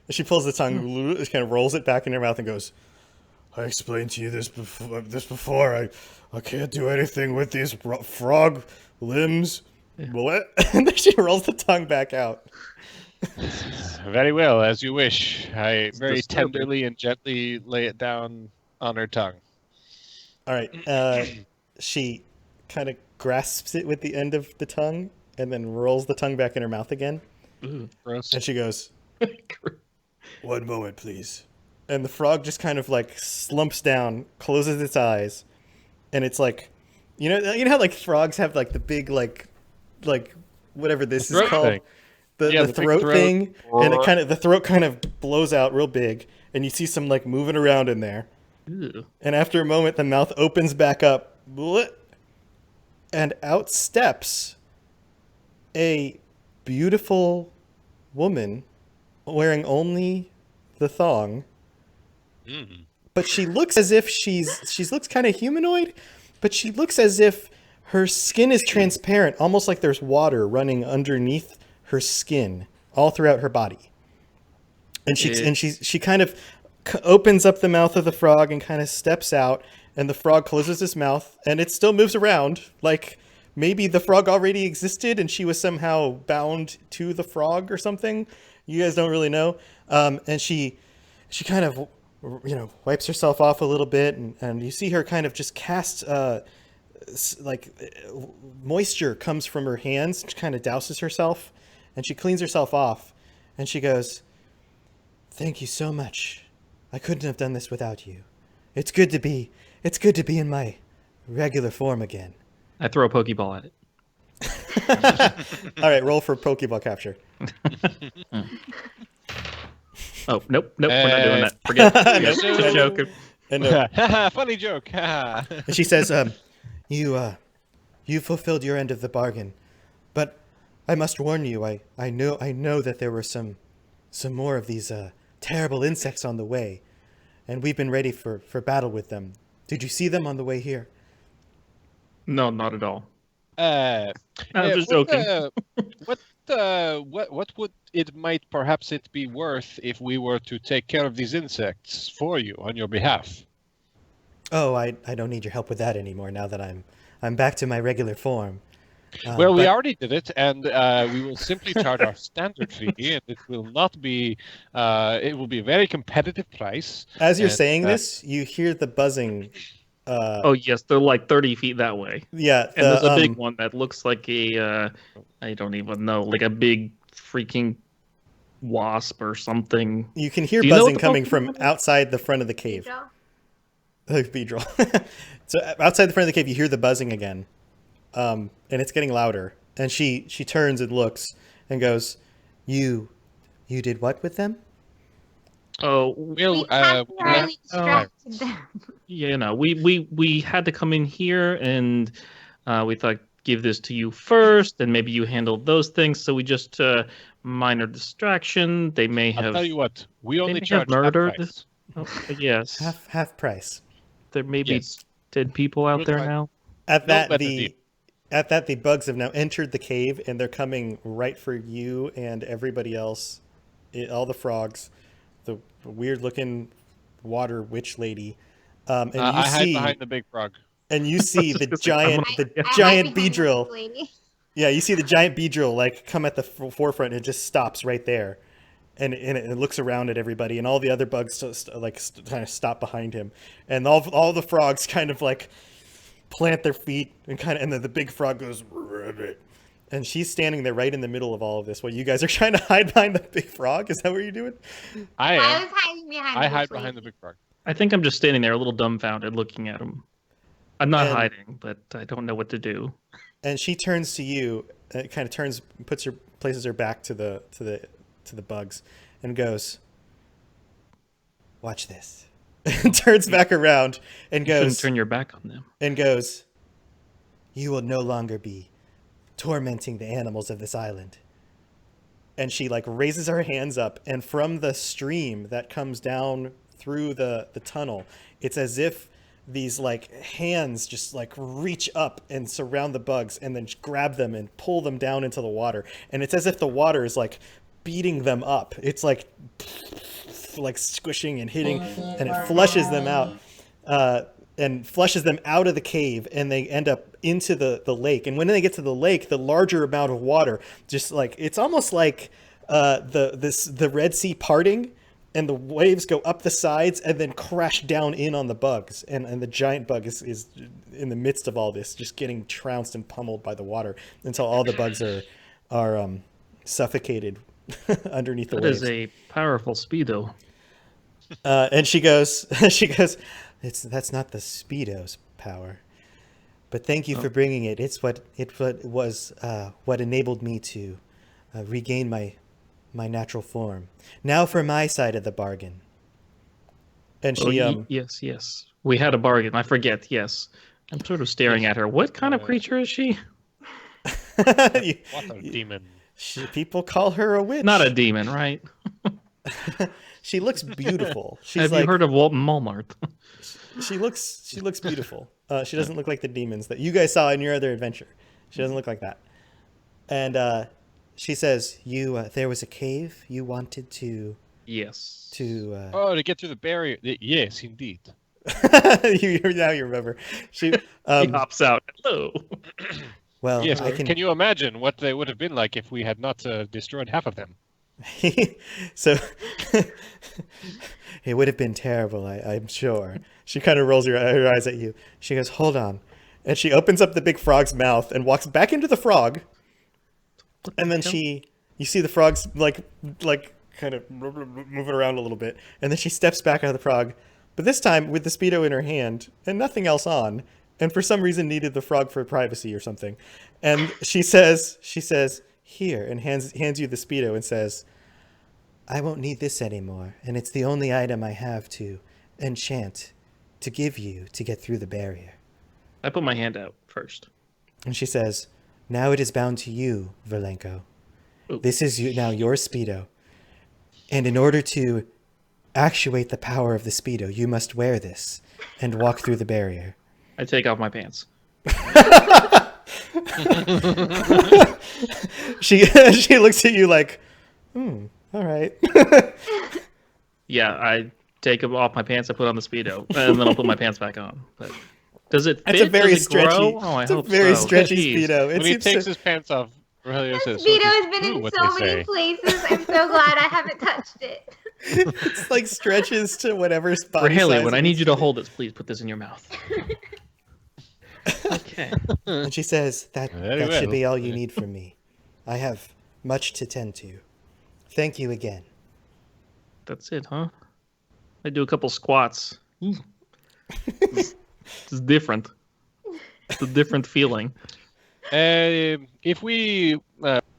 A: And she pulls the tongue, kind of rolls it back in her mouth, and goes, "I explained to you this before. I can't do anything with these frog limbs." What? And then she rolls the tongue back out.
C: Very well, as you wish. I very
B: disturbing.
C: tenderly and gently lay it down on her tongue.
A: All right. She kind of grasps it with the end of the tongue and then rolls the tongue back in her mouth again.
B: Ooh.
C: Gross.
A: And she goes, "One moment, please." And the frog just kind of like slumps down, closes its eyes, and it's like, you know how like frogs have like the big like whatever this is
C: throat
A: called,
C: thing.
A: the
C: big
A: throat thing, and the throat kind of blows out real big, and you see some like moving around in there.
B: Ooh.
A: And after a moment, the mouth opens back up, and out steps a beautiful woman wearing only the thong. But she looks as if she looks kind of humanoid, but she looks as if her skin is transparent, almost like there's water running underneath her skin all throughout her body. And she kind of opens up the mouth of the frog and kind of steps out, and the frog closes his mouth, and it still moves around like maybe the frog already existed and she was somehow bound to the frog or something. You guys don't really know. And she kind of, wipes herself off a little bit, and you see her kind of just cast moisture comes from her hands. She kind of douses herself, and she cleans herself off, and she goes, "Thank you so much. I couldn't have done this without you. It's good to be in my regular form again."
B: I throw a Pokeball at it.
A: All right, roll for Pokeball capture.
B: Oh, nope, we're not doing that. Forget it.
A: Nope.
B: Just a joke.
A: And,
C: Funny joke.
A: and she says, you fulfilled your end of the bargain, but I must warn you, I know that there were some more of these terrible insects on the way, and we've been ready for battle with them. Did you see them on the way here?"
B: No, not at all.
C: I'm
B: just joking.
C: What would it might perhaps it be worth if we were to take care of these insects for you on your behalf?
A: "Oh, I don't need your help with that anymore now that I'm back to my regular form."
C: Well, we
A: but-
C: already did it, and we will simply charge our standard fee, and it will not be. It will be a very competitive price.
A: As you're
C: and,
A: saying this, you hear the buzzing.
B: Oh yes, they're like 30 feet that way,
A: Yeah,
B: and there's a big one that looks like a I don't even know, like a big freaking wasp or something.
A: you can hear
B: Do you know
A: buzzing
B: what the
A: coming
B: Pokemon
A: from
B: is?
A: outside the front of the cave.
D: Joe?
A: Beedrill. So outside the front of the cave, you hear the buzzing again, and it's getting louder. And she turns and looks and goes, "You did what with them?"
B: Oh,
C: Well,
D: We temporarily
B: uh,
D: distracted them.
B: yeah, no, we had to come in here, and we thought give this to you first, and maybe you handled those things. So we just minor distraction. They may
C: I'll
B: have
C: tell you what. We
B: they
C: only
B: may have
C: charge half
B: murdered.
C: price.
B: Oh, yes,
A: Half price.
B: there may be
C: Yes.
B: dead people out there
C: Right.
B: now.
A: At
C: No
A: that
C: better
A: the
C: deal.
A: At that, the bugs have now entered the cave, and they're coming right for you and everybody else. All the frogs, the weird-looking water witch lady, and you
C: I hide
A: see,
C: behind the big frog.
A: and you see the
B: Just like,
A: giant,
B: I'm
A: the
D: I hide
A: giant
D: behind
A: beedrill.
D: this lady.
A: Yeah, you see the giant beedrill like come at the forefront, and it just stops right there, and it looks around at everybody, and all the other bugs kind of stop behind him, and all the frogs kind of like plant their feet and then the big frog goes ribbit, and she's standing there right in the middle of all of this. While you guys are trying to hide behind the big frog, is that what you're doing?
C: I
D: I
C: am.
D: was hiding behind.
C: I
D: this
C: hide
D: lady.
C: behind the big frog.
B: I think I'm just standing there, a little dumbfounded, looking at him. I'm not
A: And-
B: hiding, but I don't know what to do.
A: And she turns to you, and kind of places her back to the bugs, and goes, "Watch this." And turns back around and
B: You shouldn't
A: goes,
B: turn your back on them.
A: "You will no longer be tormenting the animals of this island." And she like raises her hands up, and from the stream that comes down through the tunnel, it's as if these like hands just like reach up and surround the bugs and then grab them and pull them down into the water. And it's as if the water is like beating them up. It's like squishing and hitting, and it flushes them out. And flushes them out of the cave, and they end up into the lake. And when they get to the lake, the larger amount of water, just like it's almost like the Red Sea parting, and the waves go up the sides and then crash down in on the bugs. And the giant bug is in the midst of all this, just getting trounced and pummeled by the water until all the bugs are suffocated underneath the waves.
B: That is a powerful speedo.
A: And she goes. That's not the Speedo's power, but thank you for bringing it. It's what enabled me to regain my natural form. Now for my side of the bargain. And she
B: yes, we had a bargain. I forget. Yes, I'm sort of staring at her. What kind of creature is she?
C: What a demon.
A: People call her a witch.
B: Not a demon, right?
A: She looks beautiful.
B: Have you heard of Walton Walmart?
A: She looks beautiful. She doesn't look like the demons that you guys saw in your other adventure. She doesn't look like that. And she says, there was a cave you wanted to...
B: Yes.
C: To get through the barrier. Yes, indeed.
A: Now you remember. She
B: he hops out. Hello.
A: Well,
C: yes, can you imagine what they would have been like if we had not destroyed half of them?
A: So it would have been terrible, I'm sure. She kind of rolls her eyes at you. She goes, hold on. And she opens up the big frog's mouth and walks back into the frog. And then you see the frog's like kind of moving around a little bit. And then she steps back out of the frog, but this time with the Speedo in her hand and nothing else on. And for some reason needed the frog for privacy or something. And she says, here, and hands you the Speedo and says, I won't need this anymore, and it's the only item I have to enchant to give you to get through the barrier.
B: I put my hand out first.
A: And she says, now it is bound to you, Verlenko.
B: Ooh.
A: This is now your Speedo. And in order to actuate the power of the Speedo, you must wear this and walk through the barrier.
B: I take off my pants.
A: She looks at you like, all right.
B: Yeah, I take off my pants, I put on the Speedo, and then I'll put my pants back on. But does it fit?
A: It's a very
B: does it
A: stretchy.
B: Grow? Oh, I
A: it's a
B: hope
A: very
B: so.
A: stretchy
B: Jeez.
A: Speedo.
C: When he takes his pants off, Rogelio says,
D: Speedo has been in
C: what
D: so
C: they
D: many
C: say.
D: places. I'm so glad I haven't touched it.
A: It's like stretches to whatever spot.
B: Rogelio, when I need you to hold this, please put this in your mouth. Okay.
A: And she says, that
C: Very
A: should
C: well.
A: be all you need from me. I have much to tend to. Thank you again.
B: That's it, huh? I do a couple squats. It's different. It's a different feeling.
C: If we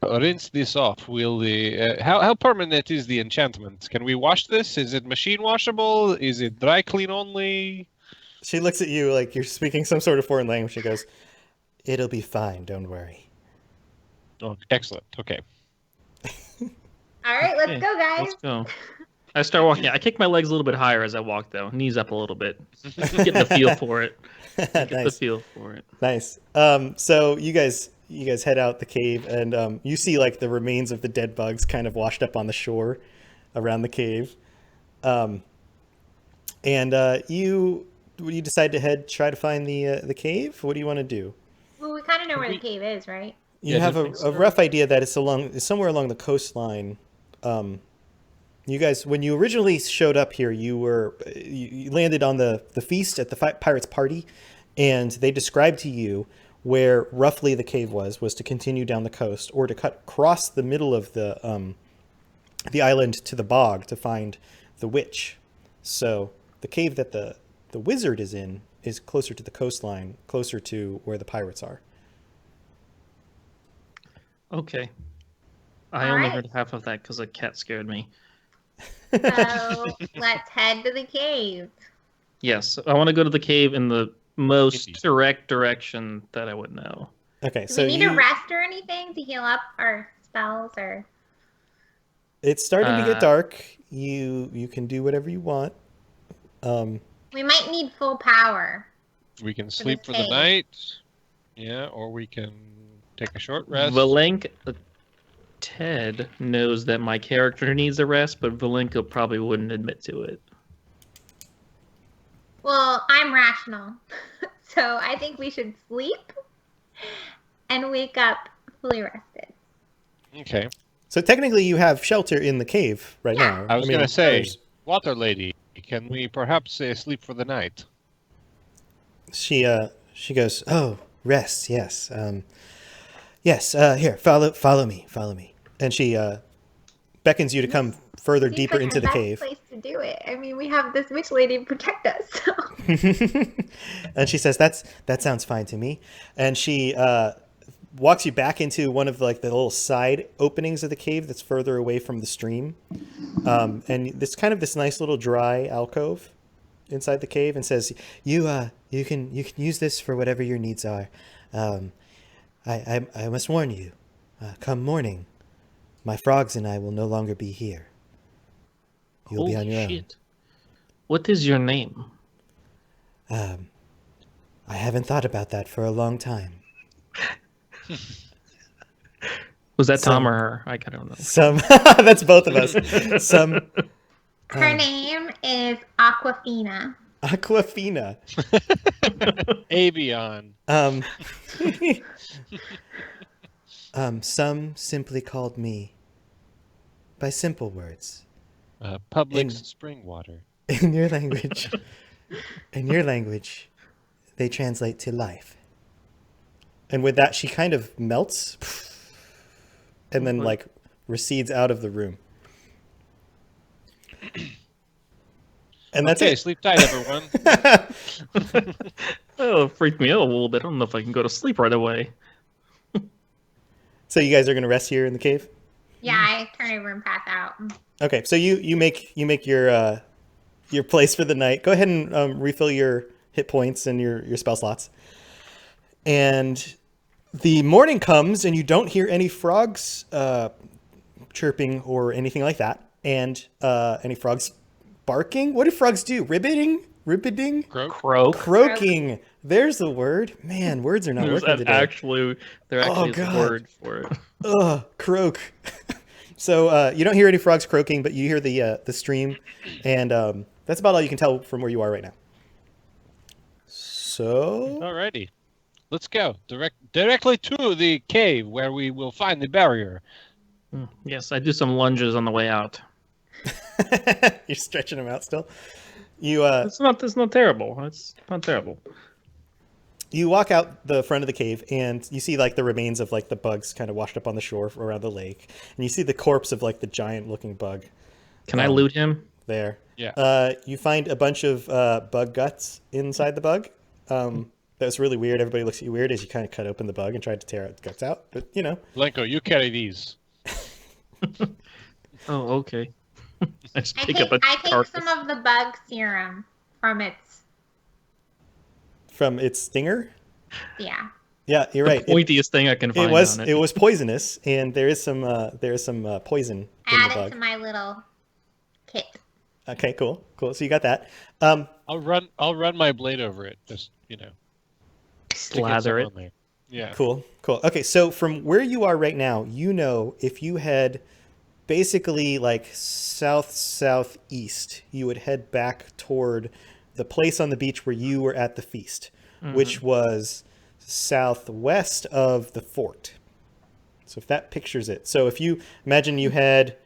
C: rinse this off, will the how permanent is the enchantment? Can we wash this? Is it machine washable? Is it dry clean only?
A: She looks at you like you're speaking some sort of foreign language. She goes, it'll be fine, don't worry.
C: Oh, excellent. Okay.
D: All right, let's go, guys.
B: Let's go. I start walking. I kick my legs a little bit higher as I walk, though. Knees up a little bit. Get the feel for it. Get the
A: Nice.
B: feel for it.
A: Nice. So you guys head out the cave, and you see like the remains of the dead bugs kind of washed up on the shore around the cave. You decide to try to find the cave. What do you want to do?
D: Well, we kind of know where the cave is, right?
A: You
C: Yeah,
A: have
C: just
A: a rough idea that it's somewhere along the coastline. You guys, when you originally showed up here, you landed on the feast at the pirates' party, and they described to you where roughly the cave was to continue down the coast or to cross the middle of the island to the bog to find the witch. So the cave that the wizard is in is closer to the coastline, closer to where the pirates are.
B: Okay. I
D: All
B: only
D: right.
B: heard half of that because a cat scared me.
D: So let's head to the cave.
B: Yes, I want to go to the cave in the most
C: Indeed.
B: direct direction that I would know.
A: Okay,
D: Do
A: so
D: we need a rest or anything to heal up our spells, or?
A: it's starting to get
B: Uh,
A: dark. You can do whatever you want.
D: We might need full power.
C: We can
D: For
C: sleep
D: this
C: for the
D: cave.
C: night. Yeah, or we can take a short rest.
B: Valenk, Ted knows that my character needs a rest, but Valenko probably wouldn't admit to it.
D: Well, I'm rational, so I think we should sleep and wake up fully rested.
C: Okay.
A: So technically, you have shelter in the cave right now.
C: I was going to say,
A: there's-
C: Water Lady, can we perhaps sleep for the night?
A: she goes, oh, rest, yes. Yes, here, follow me. And she beckons you to come further
D: Seems
A: deeper
D: like
A: into
D: our
A: the
D: best
A: cave.
D: place to do it. I mean, we have this witch lady to protect us. So.
A: And she says, that sounds fine to me. And she walks you back into one of like the little side openings of the cave that's further away from the stream. And this kind of this nice little dry alcove inside the cave, and says, you can use this for whatever your needs are. I must warn you, come morning, my frogs and I will no longer be here. You'll be on your own.
B: What is your name?
A: I haven't thought about that for a long time.
B: Was that Tom or her? I don't know.
A: Some that's both of us. Some
D: Her name is Aquafina.
A: Aquafina.
C: Avion.
A: Some simply called me by simple words.
C: Public
A: In-
C: spring water.
A: In your language, they translate to life. And with that, she kind of melts and then like recedes out of the room. And that's
C: Okay,
A: it.
C: sleep tight, everyone.
B: Oh, it freaked me out a little bit. I don't know if I can go to sleep right away.
A: So you guys are going to rest here in the cave?
D: Yeah, I turn over and pass out.
A: Okay, so you make your place for the night. Go ahead and refill your hit points and your spell slots. And the morning comes, and you don't hear any frogs chirping or anything like that, and any frogs barking. What do frogs do? Ribbiting?
B: Croak.
A: Croaking. There's the word. Man, words are not
B: There's
A: working today.
B: there actually is
A: God.
B: a word for it.
A: Ugh, croak. So you don't hear any frogs croaking, but you hear the stream, and that's about all you can tell from where you are right now. So
C: Alrighty. Let's go. Directly to the cave where we will find the barrier.
B: Yes, I do some lunges on the way out.
A: you're stretching them out still. You
B: It's not terrible. It's not terrible.
A: you walk out the front of the cave, and you see like the remains of like the bugs kind of washed up on the shore around the lake, and you see the corpse of like the giant looking bug.
B: Can I loot him?
A: There.
C: Yeah.
A: You find a bunch of bug guts inside the bug. That was really weird. Everybody looks at you weird as you kind of cut open the bug and tried to tear its guts out. But, you know.
C: Lenko, you carry these.
B: Oh, okay. I just
D: I
B: pick
D: take,
B: up a
D: I take
B: carcass.
D: some of the bug serum from its.
A: From its stinger?
D: Yeah.
A: Yeah, you're right.
B: The pointiest thing I can find.
A: It was poisonous, and there is some poison in the
D: Add it
A: bug.
D: to my little kit.
A: Okay, cool. So you got that.
C: I'll run my blade over it. Just to get
B: Slather
C: some
B: it.
C: on there. Yeah.
A: Cool. Okay, so from where you are right now, you know if you head basically like southeast, you would head back toward the place on the beach where you were at the feast, which was southwest of the fort. So if that pictures it. So if you imagine you head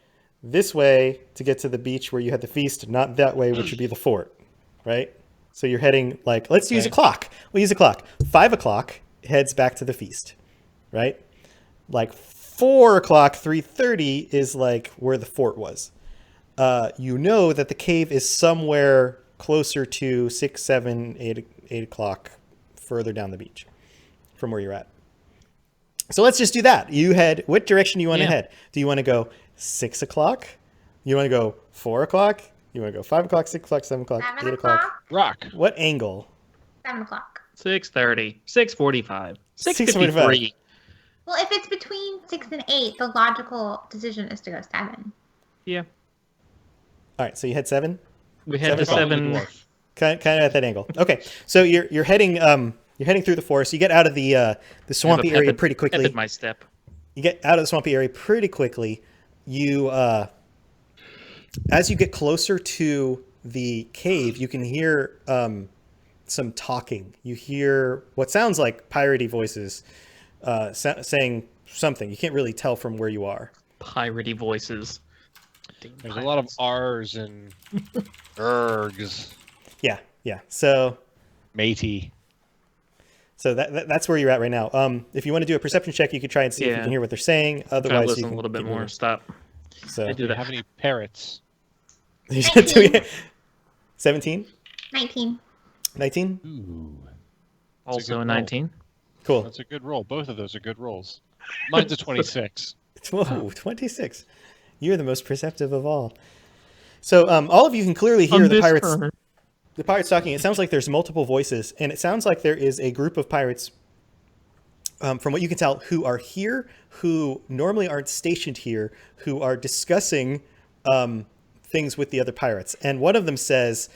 A: this way to get to the beach where you had the feast, not that way, which would be the fort, right? So you're heading like, let's use a clock. We'll use a clock. 5 o'clock heads back to the feast, right? Like 4 o'clock, 3:30 is like where the fort was. You know that the cave is somewhere closer to 6, 7, 8 o'clock further down the beach from where you're at. So let's just do that. You head, what direction do you want to head? Do you want to go 6 o'clock? You want to go 4 o'clock? You want to go 5 o'clock, 6 o'clock, 7 o'clock,
D: 7
A: 8 o'clock?
D: o'clock?
C: Rock.
A: What angle?
D: 7 o'clock.
B: 6:30, 6:45,
A: 6:45.
B: 6:53.
D: Well, if it's between 6 and 8, the logical decision is to go 7.
B: Yeah,
A: All right, so you head 7?
B: we had the
A: Seven
B: 7.
A: Kind of at that angle. Okay, so you're heading through the forest. You get out of the swampy area pretty quickly.
B: Tepid my step.
A: You get out of the swampy area pretty quickly. You, as you get closer to the cave, you can hear some talking. You hear what sounds like piratey voices saying something. You can't really tell from where you are.
B: Piratey voices.
C: There's a lot of R's and ergs.
A: Yeah, yeah. So
C: Matey.
A: That's where you're at right now. If you want to do a perception check, you could try and see if you can hear what they're saying.
B: Try to
A: Otherwise,
B: listen
A: you can
B: a little bit
A: keep
B: more.
A: moving.
B: Stop.
A: So
B: I
C: Do
B: do
C: you
B: that.
C: have any parrots?
A: 17?
D: 19.
A: 19?
C: Ooh.
B: Also
C: good
B: a
C: roll.
B: 19.
A: Cool.
C: That's a good roll. Both of those are good rolls. Mine's a 26.
A: Whoa, 26. You're the most perceptive of all. So all of you can clearly hear the pirates.
B: turn.
A: The pirates talking. It sounds like there's multiple voices, and it sounds like there is a group of pirates, from what you can tell, who are here, who normally aren't stationed here, who are discussing things with the other pirates. And one of them says,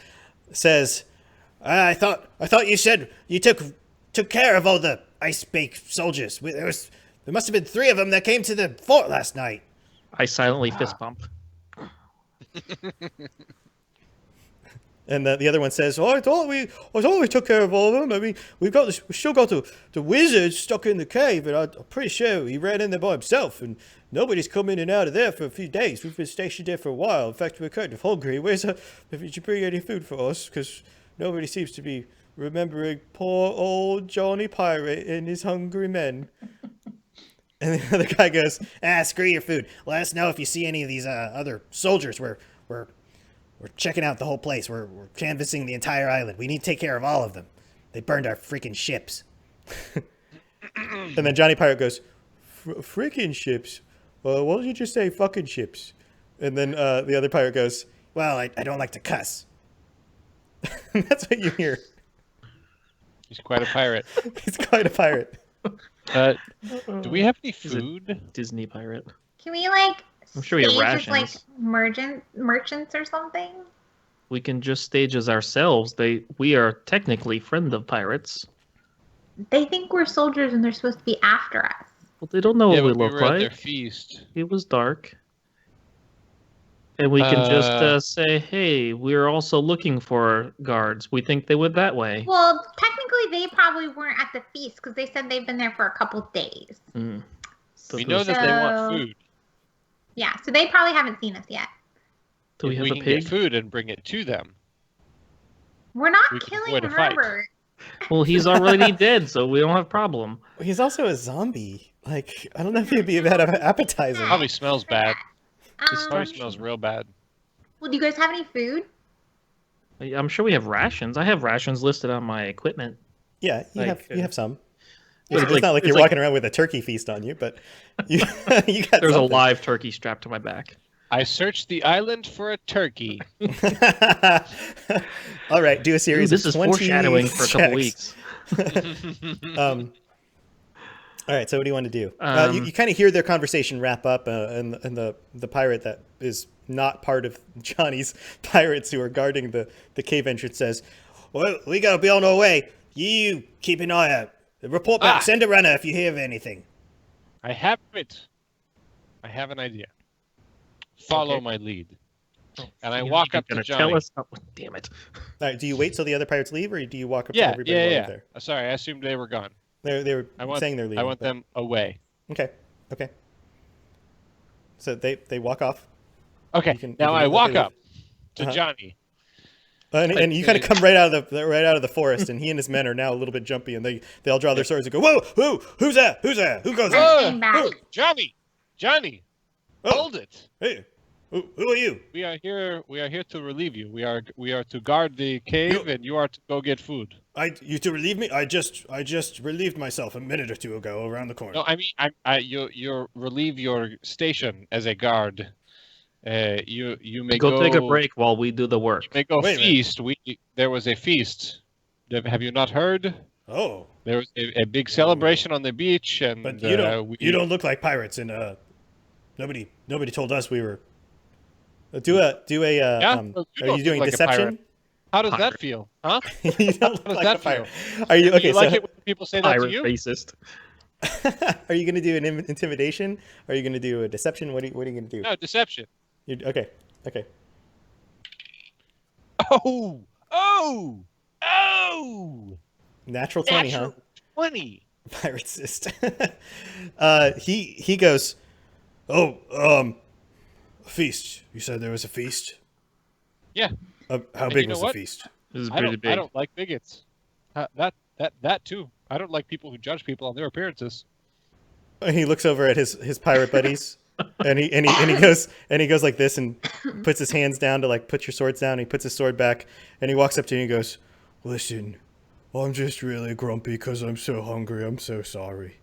A: I thought you said you took care of all the ice-baked soldiers. There must have been 3 of them that came to the fort last night.
B: I silently fist bump.
A: And the other one says, I thought we took care of all of them. I mean, we still got the wizard stuck in the cave, but I'm pretty sure he ran in there by himself, and nobody's come in and out of there for a few days. We've been stationed there for a while. In fact, we're kind of hungry. Did you bring any food for us? Because nobody seems to be remembering poor old Johnny Pirate and his hungry men. And the other guy goes, screw your food. Let us know if you see any of these other soldiers. We're checking out the whole place. We're canvassing the entire island. We need to take care of all of them. They burned our freaking ships. And then Johnny Pirate goes, freaking ships? Why don't you just say fucking ships? And then the other pirate goes, well, I don't like to cuss. That's what you hear.
C: He's quite a pirate.
A: He's quite a pirate.
C: Do we have any
B: He's a
C: food?
B: Disney pirate.
D: Can we like
B: I'm sure we have
D: stage as, like
B: rations.
D: merchants or something?
B: We can just stage as ourselves. We are technically friend of pirates.
D: They think we're soldiers and they're supposed to be after us.
B: Well, they don't know what we
C: but we
B: look
C: were at their
B: like.
C: feast.
B: It was dark. And we can just say, hey, we're also looking for guards. We think they went that way.
D: Well, technically they probably weren't at the feast because they said they've been there for a couple days.
B: Mm.
C: We know that they want food.
D: Yeah, so they probably haven't seen us yet.
B: Do we
C: If
B: have
C: we
B: a
C: can
B: pig?
C: get food and bring it to them.
D: We're not
C: We can
D: killing
C: avoid a fight.
D: Herbert.
B: Well, he's already dead, so we don't have a problem.
A: He's also a zombie. Like, I don't know if he'd be a bad appetizer.
C: Probably smells bad. It probably
D: Um,
C: smells real bad.
D: well, do you guys have any food?
B: I'm sure we have rations. I have rations listed on my equipment.
A: Yeah, you
B: Like,
A: have some.
B: But
A: It's not like
B: it's
A: you're walking around with a turkey feast on you, but you, you got
B: There's
A: something.
B: a live turkey strapped to my back.
C: I searched the island for a turkey.
A: All right, do a
B: Ooh,
A: series
B: this
A: of
B: is
A: 20
B: foreshadowing for a couple
A: checks.
B: weeks.
A: All right, so what do you want to do? You kind of hear their conversation wrap up, and the pirate that is not part of Johnny's pirates who are guarding the cave entrance says, well, we gotta be on our way. You keep an eye out. Report back. Send a runner if you hear of anything.
C: I have it. I have an idea. Follow
B: Okay.
C: my lead. And I
B: You're
C: walk up to
B: gonna
C: Johnny.
B: tell us? Oh, damn it!
A: All right, do you wait till the other pirates leave, or do you walk up to
C: Yeah,
A: everybody while
C: yeah.
A: you're there?
C: Sorry, I assumed they were gone.
A: They were
C: I want,
A: saying they're leaving.
C: I want
A: but-
C: them away.
A: Okay. So they walk off,
C: Okay,
A: You can-
C: now
A: you can
C: I
A: let
C: walk
A: them
C: up to
A: Uh-huh.
C: Johnny.
A: and you kind of come right out of the forest, and he and his men are now a little bit jumpy, and they all draw their swords and go, whoa, who's that? Who's goes there?
D: Hang back.
C: Oh, Johnny,
A: Oh,
C: hold it.
A: hey, who are you?
C: We are here to relieve you. We are to guard the cave, and you are to go get food.
A: You to relieve me? I just relieved myself a minute or two ago around the corner.
C: No, I mean, you relieve your station as a guard. You may
B: Go take a break while we do the work.
C: You may go
A: Wait a minute.
C: feast. There was a feast. Have you not heard?
A: Oh,
C: There was a big celebration on the beach, and
A: but you don't look like pirates, and nobody told us we were. Do a.
C: Yeah,
A: Are
C: well, you
A: you
C: don't
A: doing
C: look like a
A: deception?
C: pirate. How does that
B: Pirate.
C: feel? Huh?
A: You don't look
C: How does
A: like
C: that
A: a pirate.
C: feel?
A: Are you
C: Do
A: okay?
C: you like
A: so
C: it when people say that to
B: Pirate
C: you?
B: racist.
A: Are you going to do an intimidation? Are you going to do a deception? What are you going to do?
C: No, deception.
A: Okay. Okay.
C: Oh! Oh! Oh!
A: Natural 20, huh?
C: Natural 20.
A: Pirate cyst. He goes, "Oh, a feast. You said there was a feast?
C: Yeah.
A: How
C: And
A: big
C: you know
A: was the
C: what?
A: feast?"
B: This is
C: I
B: pretty
C: don't,
B: big.
C: I don't like bigots. That too. I don't like people who judge people on their appearances.
A: And he looks over at his pirate buddies, and he goes like this and puts his hands down to like put your swords down. And he puts his sword back, and he walks up to you and he goes, "Listen, I'm just really grumpy because I'm so hungry. I'm so sorry.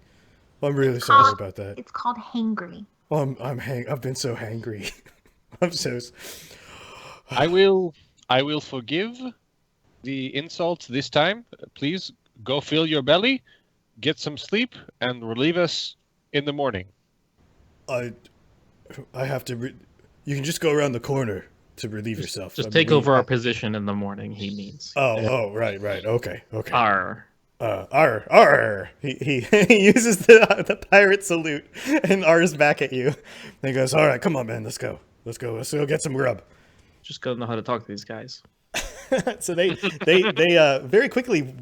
A: I'm really sorry about that.
D: It's called hangry.
A: I've been so hangry. I'm so."
C: I will forgive the insults this time. Please go fill your belly, get some sleep, and relieve us in the morning.
A: I have to. You can just go around the corner to relieve yourself.
B: Just take over our position in the morning, he means.
A: Oh, right. Okay.
B: Arr.
A: Arr. He uses the pirate salute and R's back at you. And he goes, "All right, come on, man, let's go. Let's go get some grub."
B: Just gotta know how to talk to these guys.
A: So they very quickly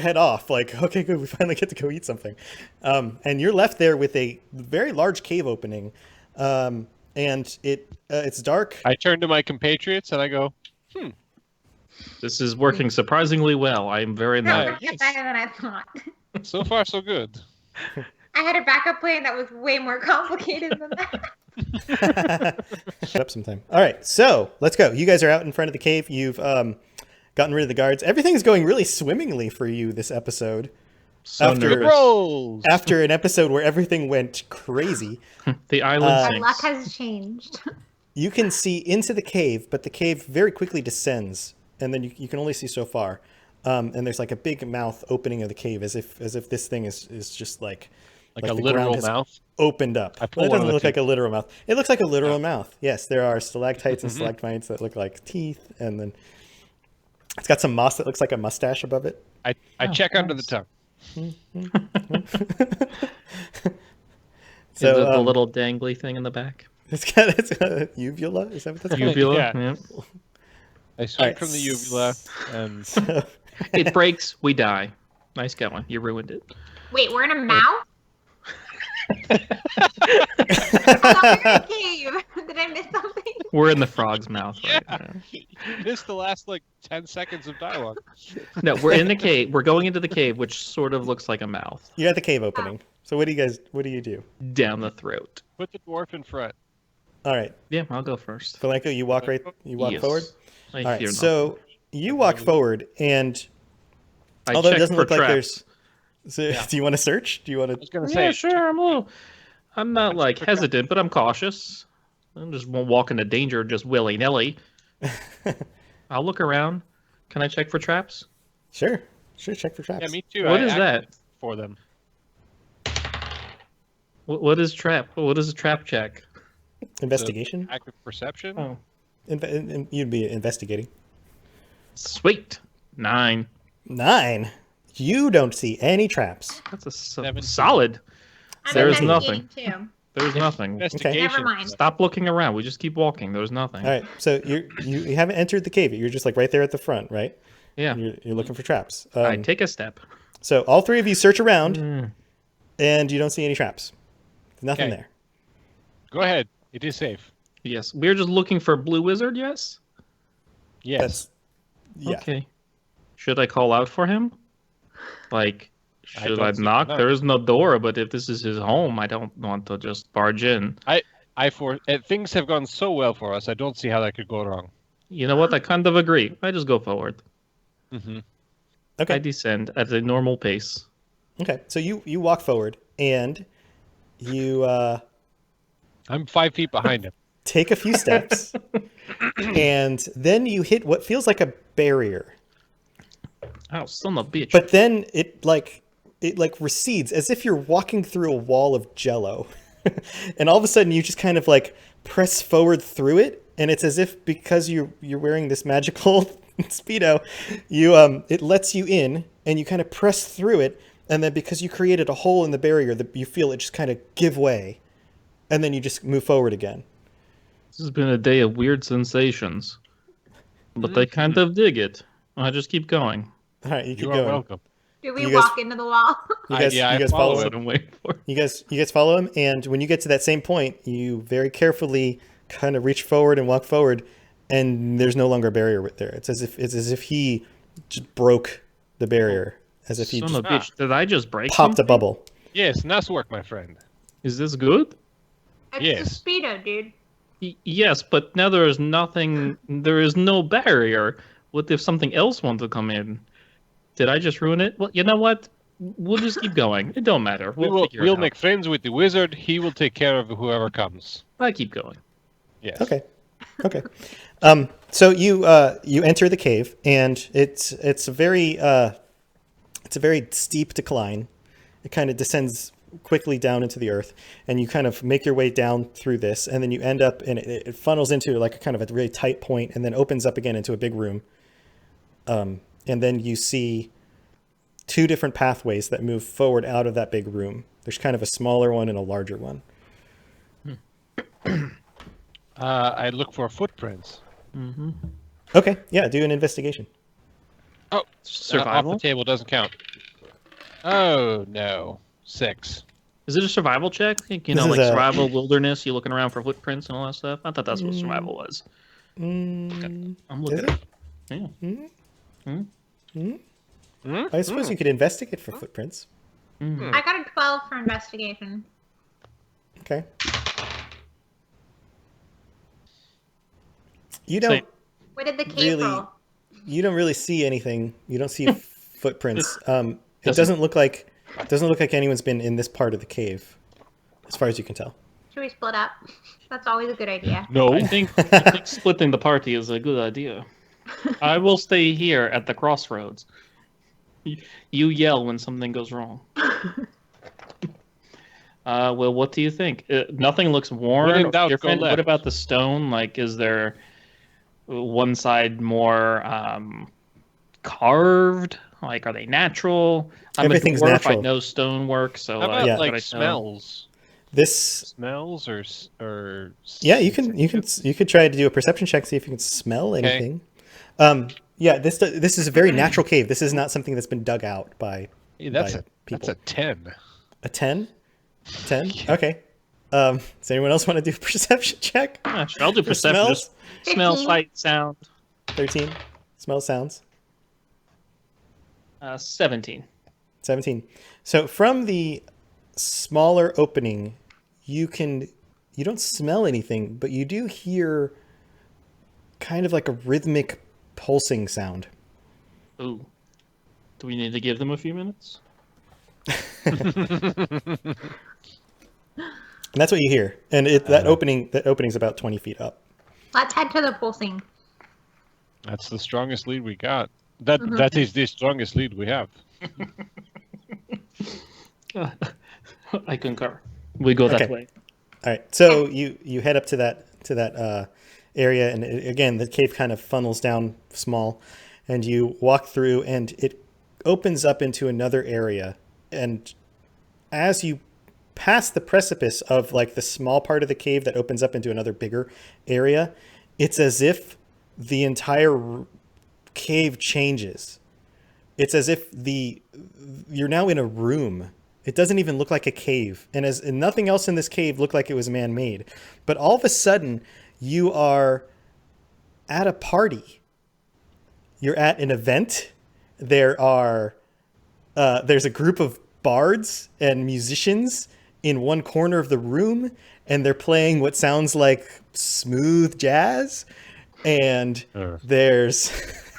A: head off. Like, okay, good, we finally get to go eat something. And you're left there with a very large cave opening, and it's dark.
C: I turn to my compatriots and I go,
B: This is working surprisingly well. I am very
D: No,
B: nice.
D: that's better than I thought.
C: so far so good.
D: I had a backup plan that was way more complicated than that.
A: Shut up sometime. All right, so let's go. You guys are out in front of the cave. You've gotten rid of the guards. Everything's going really swimmingly for you this episode.
B: So
A: After-
C: Good
B: nervous.
C: rolls.
A: After an episode where everything went crazy,
B: The island
D: My
B: sinks.
D: luck has changed.
A: you can see into the cave, but the cave very quickly descends, and then you can only see so far. And there's like a big mouth opening of the cave, as if this thing is just like
C: a
A: the ground
C: literal
A: has
C: mouth.
A: opened up.
C: I pull
A: Well, it
C: one
A: doesn't
C: of the
A: look like
C: teeth.
A: a literal mouth. It looks like a literal mouth. Yes, there are stalactites and stalagmites that look like teeth, and then it's got some moss that looks like a mustache above it.
C: I check under the tongue.
A: So
B: the little dangly thing in the back.
A: it's got a uvula. Is that what that's called?
B: Uvula.
C: Yeah.
B: Yeah.
C: I swing
A: Alright,
C: from the uvula and
B: It breaks, we die. Nice going. You ruined it.
D: Wait, we're in a mouth? I thought we were in a cave. Did I miss something?
B: We're in the frog's mouth right now.
C: you missed the last like 10 seconds of dialogue.
B: No, we're in the cave. We're going into the cave, which sort of looks like a mouth.
A: You're at the cave opening. So what do you do?
B: Down the throat.
C: Put the dwarf in front.
A: All right,
B: Yeah, I'll go first.
A: Valenko, you walk
B: Yes.
A: forward.
B: I
A: All right,
B: fear
A: so you walk forward, and
B: I
A: although it
B: check
A: doesn't
B: for
A: look like
B: traps.
A: there's. So, do you want to search? Do you want
C: I
A: to?
C: was gonna
B: Yeah,
C: say,
B: sure. I'm not like hesitant, but I'm cautious. I just won't walk into danger just willy nilly. I'll look around. Can I check for traps?
A: Sure. Check for traps.
C: yeah, me too.
B: What
C: I
B: is that?
C: acted for them?
B: What is trap? What is a trap check?
A: Investigation.
C: Active perception.
B: Oh,
A: You'd be investigating.
B: sweet. 9.
A: 9. You don't see any traps.
B: That's a
C: 17.
B: solid.
D: I'm
B: There is
D: investigating too.
B: There's nothing.
C: Investigation.
D: Never mind.
B: Stop looking around. We just keep walking. There's nothing.
A: All right. So you haven't entered the cave. You're just like right there at the front, right?
B: Yeah.
A: You're looking for traps.
B: I take a step.
A: So all three of you search around,
B: Mm.
A: and you don't see any traps. There's nothing
C: Okay.
A: there.
C: Go ahead. It is safe.
B: Yes. We're just looking for Blue Wizard, yes?
C: Yes.
A: That's yeah.
B: Okay. Should I call out for him? Like,
C: I
B: should
C: don't
B: I
C: see
B: knock?
C: why not.
B: There is no door, but if this is his home, I don't want to just barge in.
C: Things have gone so well for us. I don't see how that could go wrong.
B: You know what? I kind of agree. I just go forward.
C: Mm-hmm.
B: I
A: Okay.
B: descend at a normal pace.
A: Okay. So you walk forward, and you
C: I'm 5 feet behind him.
A: take a few steps, and then you hit what feels like a barrier.
B: Oh, son of a bitch.
A: But then it recedes as if you're walking through a wall of jello. And all of a sudden you just kind of like press forward through it, and it's as if because you're wearing this magical speedo, it lets you in, and you kind of press through it, and then because you created a hole in the barrier, you feel it just kind of give way, and then you just move forward again.
B: This has been a day of weird sensations, but they kind of dig it. I just keep going.
A: All right, you keep
C: You are
A: going.
C: welcome.
D: Do we
A: You guys-
D: walk into the wall?
A: You guys,
C: I
A: you guys
C: follow
A: follow
B: That's what
A: him.
B: I'm waiting for.
A: You guys follow him, and when you get to that same point, you very carefully kind of reach forward and walk forward, and there's no longer a barrier there. It's as if he just broke the barrier, as if he
B: Son
A: just
B: of a bitch, did I just break
A: popped a
B: something?
A: bubble.
C: Yes, nice work, my friend.
B: Is this good?
D: It's
C: Yes.
D: the Speedo, dude.
B: Yes, but now there is nothing. There is no barrier. What if something else wants to come in? Did I just ruin it? Well, you know what? We'll just keep going. It don't matter. We'll figure it
C: We'll
B: out.
C: make friends with the wizard. He will take care of whoever comes.
B: I keep going.
C: Yes.
A: Okay. So you enter the cave, and it's a very steep decline. It kind of descends quickly down into the earth, and you kind of make your way down through this, and then you end up, and it funnels into like a kind of a really tight point, and then opens up again into a big room. And then you see two different pathways that move forward out of that big room. There's kind of a smaller one and a larger one.
C: I look for footprints.
B: Mm-hmm.
A: Okay, yeah, do an investigation.
C: Oh,
B: Survival?
C: off the table doesn't count. Oh no, 6.
B: Is it a survival check? You
A: This
B: know,
A: is
B: like
A: a-
B: survival, wilderness. You looking around for footprints and all that stuff. I thought that's what survival was.
A: Mm,
B: I'm
A: is
B: looking.
A: it?
B: Yeah.
A: I suppose you could investigate for footprints.
B: Mm.
D: I got a 12 for investigation.
A: Okay. You don't
B: Same.
D: What did the cave
A: Really-
D: roll?
A: you don't really see anything. You don't see footprints. It
B: Doesn't-
A: doesn't look like anyone's been in this part of the cave, as far as you can tell.
D: Should we split up? That's always a good idea.
C: No.
B: I think splitting the party is a good idea. I will stay here at the crossroads. You yell when something goes wrong. Well, what do you think? Nothing looks worn
C: When in
B: or
C: doubt, go
B: different. What
C: left.
B: about the stone? Like, is there one side more carved? Like, are they natural? I'm
A: Everything's
B: a dwarf. I
A: natural.
B: know stonework, so
C: How about
A: Yeah.
C: like
B: but I know-
C: smells?
A: This,
C: Smells or
A: yeah, you could try to do a perception check, see if you can smell
C: Okay.
A: anything. Yeah, this is a very natural cave. This is not something that's been dug out by
C: Hey,
A: by
C: that's
A: people.
C: a 10.
A: A 10? 10? Okay. Does anyone else want to do a perception check?
B: Yeah, sure, I'll do
A: For
B: perception.
A: smells?
B: Just smell,
D: 15.
B: sight, sound.
A: 13. Smell, sounds.
B: 17.
A: 17. So from the smaller opening, you don't smell anything, but you do hear kind of like a rhythmic pulsing sound.
B: Ooh. Do we need to give them a few minutes?
A: And that's what you hear. And that opening's about 20 feet up.
D: Let's head to the pulsing.
C: That's the strongest lead we got. That is the strongest lead we have.
B: I concur. We go that
A: Okay.
B: way.
A: All right. So you head up to that area, and again, the cave kind of funnels down small, and you walk through, and it opens up into another area. And as you pass the precipice of like the small part of the cave that opens up into another bigger area, it's as if the entire cave changes. It's as if you're now in a room. It doesn't even look like a cave. And nothing else in this cave looked like it was man-made. But all of a sudden, you are at a party. You're at an event. There's a group of bards and musicians in one corner of the room, and they're playing what sounds like smooth jazz. And there's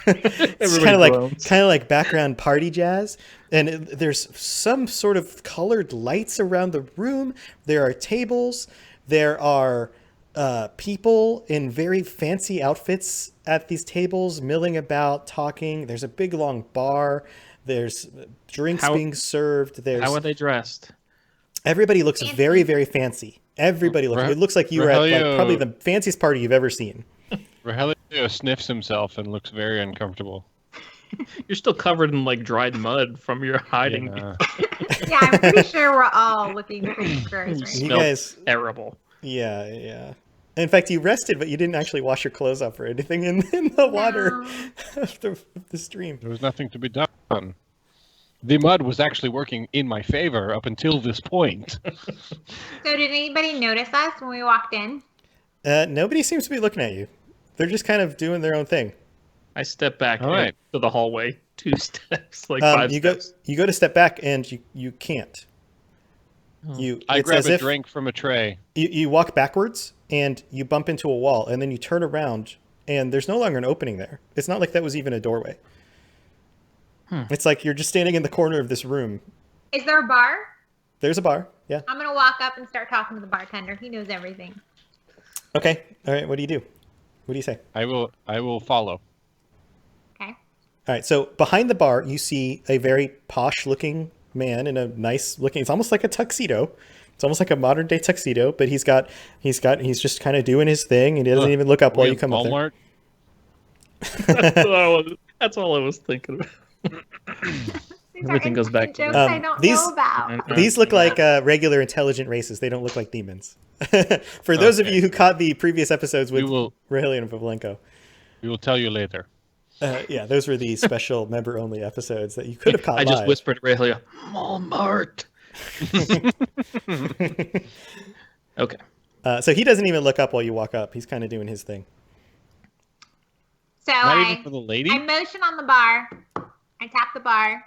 A: it's kind of like background party jazz, and there's some sort of colored lights around the room. There are tables. There are people in very fancy outfits at these tables, milling about, talking. There's a big long bar. There's drinks being served.
B: How are they dressed?
A: Everybody looks
D: Fancy.
A: very, very fancy. Everybody looks. It looks like you were at like probably the fanciest party you've ever seen.
C: Rogelio sniffs himself and looks very uncomfortable.
B: You're still covered in like dried mud from your hiding.
C: Yeah.
D: Yeah, I'm pretty sure we're all looking pretty gross right
A: You
D: now.
A: guys,
B: Terrible.
A: yeah. In fact, you rested, but you didn't actually wash your clothes off or anything in the water
D: No.
A: of the stream.
C: There was nothing to be done. The mud was actually working in my favor up until this point.
D: So did anybody notice us when we walked in?
A: Nobody seems to be looking at you. They're just kind of doing their own thing.
B: I step back
C: All right.
B: to the hallway, 2 steps, like 5
A: you
B: steps.
A: go to step back and you can't.
C: I
A: It's
C: grab
A: as
C: a
A: if
C: drink from a tray.
A: you walk backwards and you bump into a wall, and then you turn around and there's no longer an opening there. It's not like that was even a doorway. It's like you're just standing in the corner of this room.
D: Is there a bar?
A: There's a bar. Yeah.
D: I'm gonna walk up and start talking to the bartender. He knows everything.
A: Okay. All right. What do you do? What do you say?
C: I will follow.
D: Okay.
A: All right. So behind the bar, you see a very posh-looking man in a nice-looking. It's almost like a tuxedo. It's almost like a modern-day tuxedo, but he's just kind of doing his thing, and he doesn't even look up while you come up there.
C: Walmart.
B: That's all I was thinking about.
D: These
B: Everything
D: are
B: goes back to
D: jokes
A: that.
D: I don't
A: These-
D: know about.
A: These look like regular intelligent races. They don't look like demons. For those of
C: Okay.
A: you who caught the previous episodes with
C: We will
A: Rogelio and Pavlenko,
C: we will tell you later.
A: yeah, those were the special member-only episodes that you could have caught
B: I just
A: live.
B: whispered to Rogelio, Walmart. Okay.
A: So he doesn't even look up while you walk up. He's kind of doing his thing.
D: So
C: Not even for the lady?
D: I motion on the bar. I tap the bar.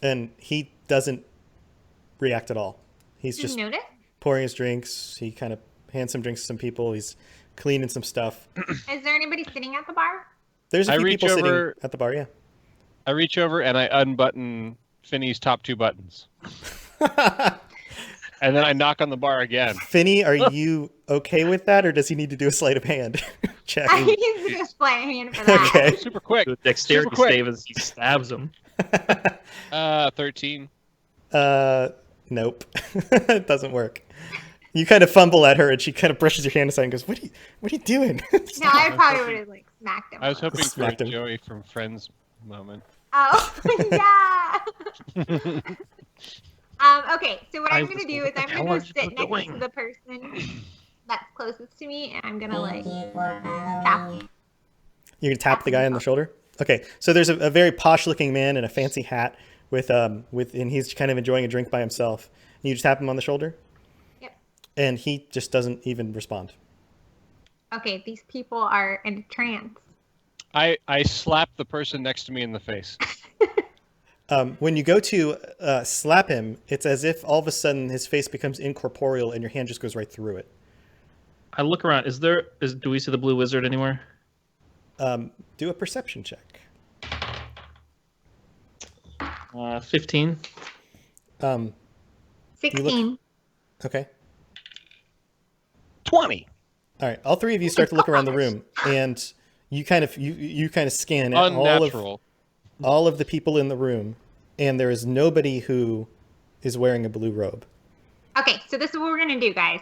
A: And he doesn't react at all. He's
D: Did
A: just
D: you notice?
A: pouring his drinks. He kind of hands some drinks to some people. He's cleaning some stuff.
D: Is there anybody sitting at the bar?
A: There's a
C: I
A: few
C: reach
A: people
C: over-
A: sitting at the bar, yeah.
C: I reach over and I unbutton Finney's top 2 buttons. And then I knock on the bar again.
A: Finney, are you okay with that, or does he need to do a sleight of hand check?
D: I use the display hand for that.
A: Okay.
C: Super quick.
B: With dexterity
C: Super quick.
B: save as he stabs him.
C: 13.
A: Nope. It doesn't work. You kind of fumble at her, and she kind of brushes your hand aside and goes, What are you doing?
D: No, I probably would have like smacked him.
C: I was hoping for a
A: Smacked him.
C: Joey from Friends moment.
D: Oh yeah. Okay, so what I'm gonna do is I'm gonna go sit next to the person that's closest to me, and I'm gonna like tap.
A: You can tap the guy on the shoulder. Okay, so there's a very posh-looking man in a fancy hat and he's kind of enjoying a drink by himself. And you just tap him on the shoulder,
D: Yep.
A: and he just doesn't even respond.
D: Okay, these people are in a trance.
C: I slap the person next to me in the face.
A: When you go to slap him, it's as if all of a sudden his face becomes incorporeal, and your hand just goes right through it.
B: I look around. Do we see the blue wizard anywhere?
A: Do a perception check.
B: 15.
D: 16.
A: Okay.
C: 20.
A: All right. All three of you start to look around the room, and you kind of scan it,
C: Unnatural.
A: all of the people in the room, and there is nobody who is wearing a blue robe.
D: Okay, so this is what we're gonna do, guys.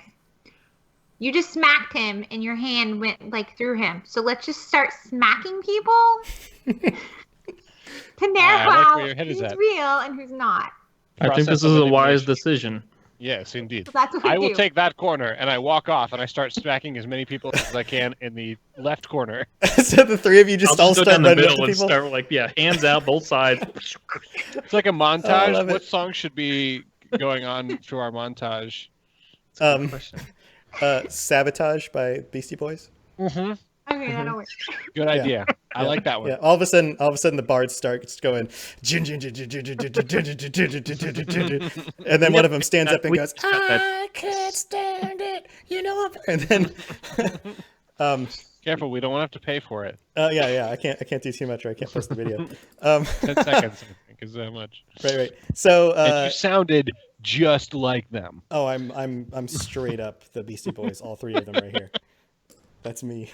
D: You just smacked him, and your hand went like through him. So let's just start smacking people to narrow
C: I like
D: out
C: where your head is
D: who's
C: at.
D: real and who's not.
B: I think
C: Process
B: this is
C: of
B: a wise
C: elimination.
B: decision.
C: Yes, indeed.
D: So that's what we
C: I will
D: do.
C: take that corner and I walk off and I start smacking as many people as I can in the left corner.
A: So the three of you just
B: I'll
A: all
B: just go
A: start
B: down the
A: running up
B: middle
A: to
B: and
A: people.
B: start like, hands out both sides.
C: It's like a
A: Oh, I
C: montage.
A: love
C: What
A: it.
C: song should be going on through our montage?
A: Um,
B: Question.
A: Sabotage by Beastie Boys.
C: Mm-hmm.
D: Okay, that'll work.
C: Good idea. I
A: Yeah.
C: like that one.
A: Yeah. All of a sudden, the bards start going, and then one of them stands up and
B: We-
A: goes, "I can't stand it," and then,
C: Careful, we don't want to have to pay for it.
A: yeah, I can't do too much, or I can't post the video.
C: 10 seconds, I think, is that much.
A: Right. So,
C: And you sounded just like them.
A: oh, I'm straight up the Beastie Boys, all three of them right here. That's me.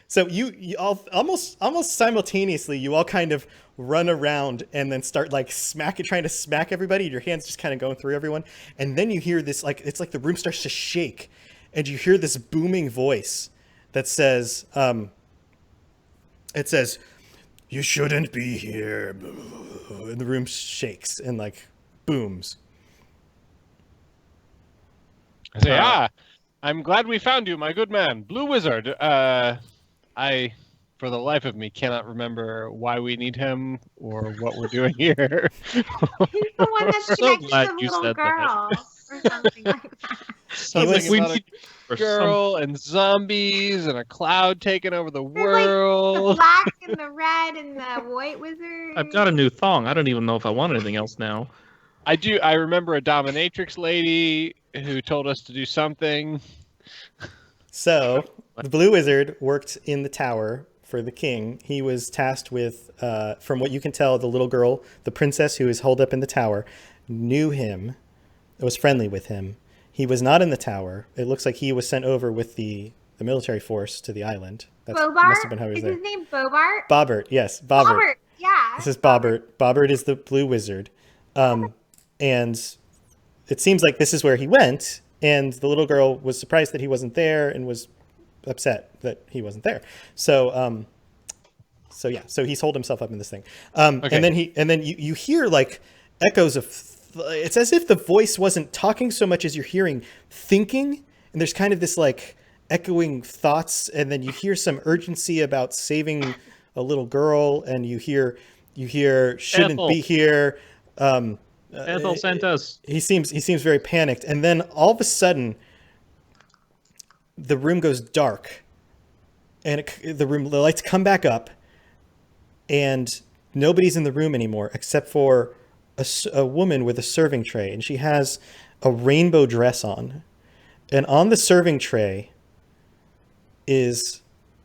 A: So you all almost simultaneously, you all kind of run around and then start like trying to smack everybody. Your hands just kind of going through everyone, and then you hear this it's like the room starts to shake, and you hear this booming voice that says, "You shouldn't be here." and the room shakes and like booms.
C: I say, I'm glad we found you, my good man, Blue Wizard. I, for the life of me, cannot remember why we need him or what we're doing here.
D: He's the one that's
B: So
D: connected
B: glad
D: to the
B: you
D: little
B: said that.
D: girl or something like that.
B: Sounds
A: was-
B: like we
C: about a
B: need for
C: Girl and zombies and a cloud taking over the
D: There's like the
C: world.
D: black and the red and the white wizard.
B: I've got a new thong. I don't even know if I want anything else now.
C: I do. I remember a dominatrix lady who told us to do something.
A: So the Blue Wizard worked in the tower for the king. He was tasked with, from what you can tell, the little girl, the princess who is holed up in the tower, knew him, was friendly with him. He was not in the tower. It looks like he was sent over with the military force to the island. That
D: Bobart?
A: must have been how he was
D: Is
A: there.
D: his name Bobart?
A: Bobbert, yes, Bobbert.
D: Bobbert, yeah.
A: This is Bobbert. Bobbert is the Blue Wizard. And it seems like this is where he went, and the little girl was surprised that he wasn't there and was upset that he wasn't there. So so he's holed himself up in this thing.
C: Okay.
A: And then you hear like echoes of, it's as if the voice wasn't talking so much as you're hearing thinking, and there's kind of this like echoing thoughts, and then you hear some urgency about saving a little girl, and you hear shouldn't
B: Ethel.
A: be here.
B: Ethel sent us.
A: He seems very panicked, and then all of a sudden the room goes dark, and the lights come back up, and nobody's in the room anymore except for a woman with a serving tray, and she has a rainbow dress on, and on the serving tray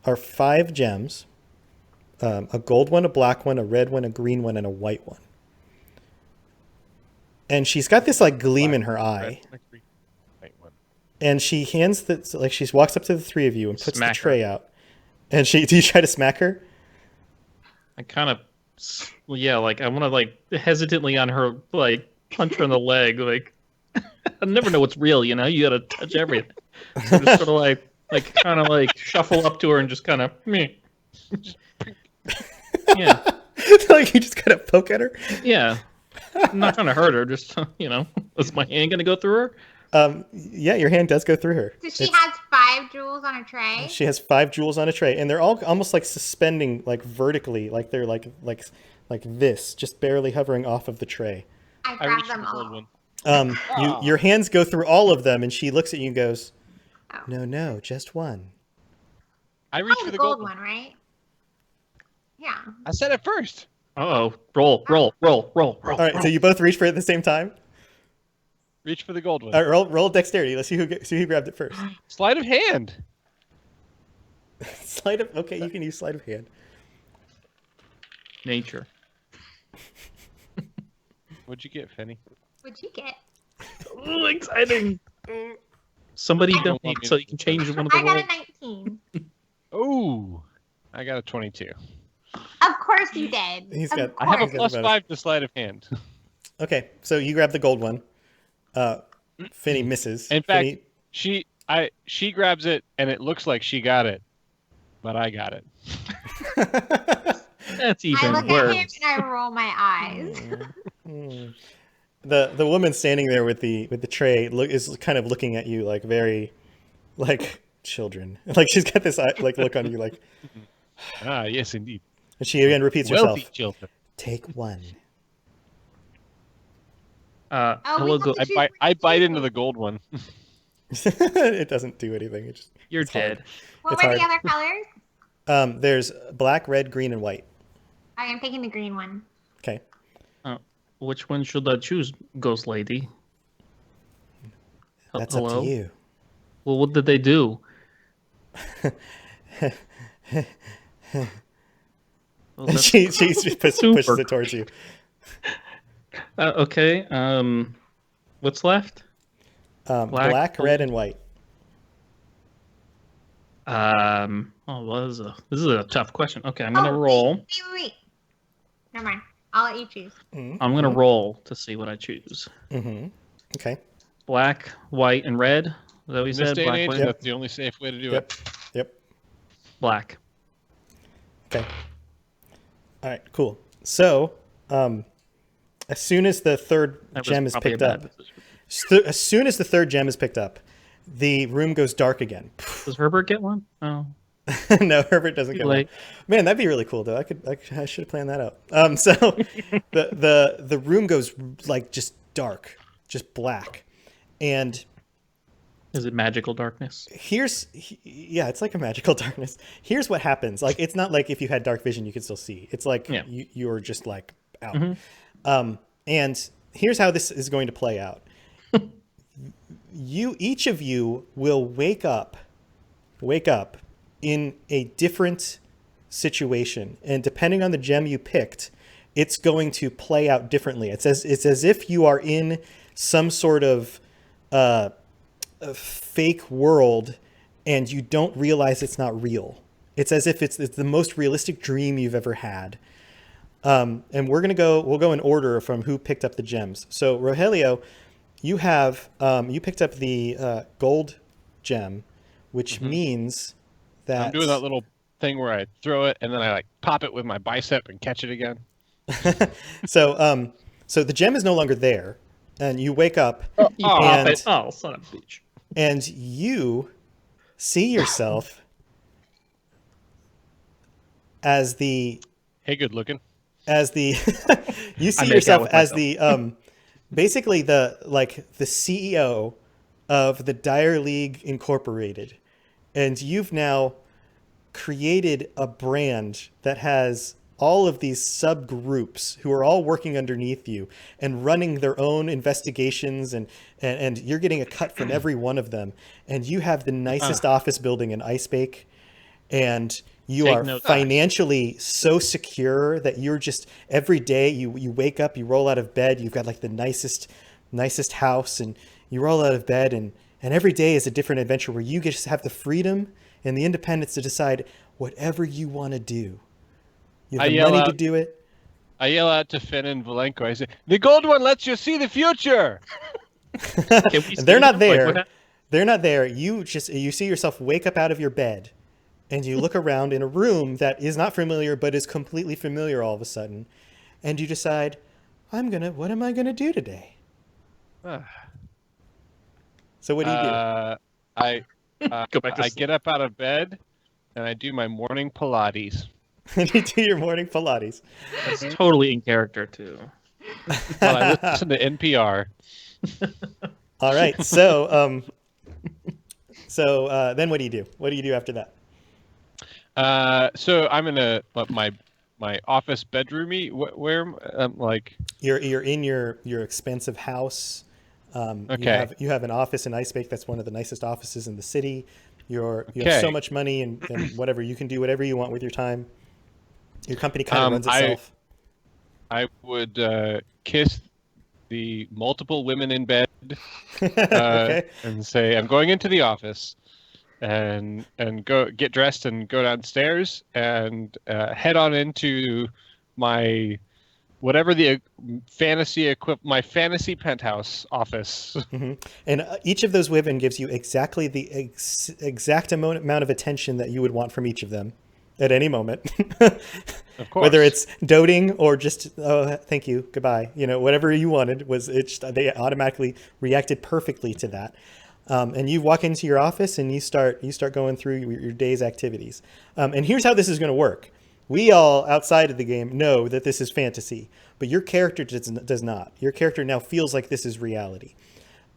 A: are 5 gems, a gold one, a black one, a red one, a green one, and a white one. And she's got this like gleam in her eye, and she hands she walks up to the 3 of you and puts
B: Smack
A: the tray out. And do you try to smack her?
B: I kind of, I want to like hesitantly on her, like punch her in the leg. Like, I never know what's real, you know. You got to touch everything. So just sort of like kind of like shuffle up to her and just kind of me. Yeah,
A: Like you just kind of poke at her.
B: yeah. I'm not trying to hurt her. Just is my hand gonna go through her?
A: Yeah, your hand does go through her.
D: So she has 5 jewels on a tray.
A: She has 5 jewels on a tray, and they're all almost like suspending, like vertically, like they're like this, just barely hovering off of the tray.
D: I
C: I
D: grab
C: reached for
D: them
C: the gold
D: all.
C: one.
A: Your hands go through all of them, and she looks at you and goes,
D: Oh.
A: "No, just one."
C: I reached
D: Oh,
C: for
D: the
C: the
D: gold
C: gold
D: one, right? Yeah.
C: I said it first.
B: Uh-oh. Roll.
A: All right, so you both reach for it at the same time.
C: Reach for the gold one.
A: All right, roll dexterity. Let's see who grabbed it first.
C: Sleight of hand.
A: Okay, you can use sleight of hand.
B: Nature.
C: What'd you get, Fenny?
D: What'd you get?
B: Ooh, exciting. Somebody
C: Don't
B: donate
C: want me
B: so
C: to-
B: you can change one of the
D: I got
B: rolls.
D: a 19.
C: Oh, I got a 22.
D: Of course you did.
A: He's
D: Of
A: got-
C: I have a
D: course.
A: got
C: plus
A: about
C: 5 to sleight of hand.
A: Okay, so you grab the gold one. Finny misses.
C: In fact,
A: Finny-
C: she grabs it and it looks like she got it, but I got it.
B: That's
D: I
B: even
D: look at him
B: worse.
D: and I roll my eyes.
A: Mm. The woman standing there with the tray is kind of looking at you like very, like children. Like she's got this like look on you like.
C: Ah, yes, indeed.
A: And she again repeats
C: Wealthy
A: herself.
C: children.
A: Take one.
D: Oh, we
B: Hello,
D: have to choose
C: I
D: which
C: bite
D: two.
C: into the gold one.
A: It doesn't do anything. It just
B: You're
A: it's hard.
B: dead.
D: What
A: It's
D: were the
A: hard.
D: other colors?
A: There's black, red, green, and white.
D: I am taking the green one.
A: Okay.
B: Which one should I choose, Ghost Lady?
A: That's
B: Hello?
A: up to you.
B: Well, what did they do? Well, that's-
A: she pushes
B: Super.
A: it towards you.
B: Okay. What's left?
A: Black,
B: gold.
A: red, and white.
B: Oh, well, this is a tough question. Okay, I'm gonna
D: Oh,
B: roll.
D: Wait. Never mind. I'll let you choose.
B: I'm gonna roll to see what I choose.
A: Mm-hmm. Okay.
B: Black, white, and red. Is that what you
C: In
B: said?
C: this day and
B: Black,
C: age,
B: white,
C: that's the only safe way to do
A: Yep.
C: it.
A: Yep.
B: black.
A: Okay. All right. Cool. So as soon as the third
B: That was
A: gem is
B: probably a
A: picked
B: bad
A: up,
B: decision.
A: as soon as the third gem is picked up, the room goes dark again.
B: Does Herbert get one? Oh,
A: No, Herbert doesn't
B: too
A: get one.
B: late.
A: Man, that'd be really cool though. I should have planned that out. So the room goes like just dark, just black, and
B: Is it magical darkness?
A: yeah, it's like a magical darkness. Here's what happens. Like, it's not like if you had dark vision, you could still see. It's like
B: Yeah.
A: you're just like out. And here's how this is going to play out. Each of you will wake up in a different situation. And depending on the gem you picked, it's going to play out differently. It's as if you are in some sort of a fake world and you don't realize it's not real. It's as if it's the most realistic dream you've ever had. And we'll go in order from who picked up the gems. So Rogelio, you picked up the gold gem, which means that
C: I'm doing that little thing where I throw it and then I like pop it with my bicep and catch it again.
A: So the gem is no longer there, and you wake up
B: You pop
A: and
B: it. Oh, son of a bitch.
A: and you see yourself as the
C: Hey, good looking.
A: you see
B: make out
A: yourself
B: with
A: as
B: myself.
A: the basically the CEO of the Dire League Incorporated, and you've now created a brand that has all of these subgroups who are all working underneath you and running their own investigations, and you're getting a cut from every one of them, and you have the nicest office building in Icebake, and you
B: Take
A: are
B: notes.
A: financially so secure that you're just every day you wake up, you roll out of bed, you've got like the nicest house, and you roll out of bed, and every day is a different adventure where you just have the freedom and the independence to decide whatever you want to do. You have the money to do it.
C: I yell out to Finn and Valenko. I say, "The gold one lets you see the future."
B: Can we see
A: They're not
B: them? Like,
A: there.
B: what
A: They're not there. You see yourself wake up out of your bed, and you look around in a room that is not familiar but is completely familiar all of a sudden, and you decide, what am I gonna do today? So what do you do?
C: I
B: Go back to sleep.
C: get up out of bed and I do my morning Pilates.
A: You do your morning Pilates.
B: That's totally in character too.
C: While I listen to NPR.
A: All right. So then what do you do? What do you do after that?
C: So I'm in my office bedroomy. Where like
A: You're in your expensive house.
C: Okay.
A: You have an office in Icebake that's one of the nicest offices in the city. You have so much money and whatever. You can do whatever you want with your time. Your company kind of runs itself.
C: I would kiss the multiple women in bed
A: Okay.
C: and say, "I'm going into the office," and go get dressed and go downstairs and head on into my whatever the my fantasy penthouse office.
A: Mm-hmm. And each of those women gives you exactly the exact amount of attention that you would want from each of them at any moment.
C: Of course.
A: Whether it's doting or just, oh, thank you, goodbye. Whatever you wanted they automatically reacted perfectly to that. And you walk into your office and you start going through your day's activities. And here's how this is going to work. We all outside of the game know that this is fantasy, but your character does not. Your character now feels like this is reality.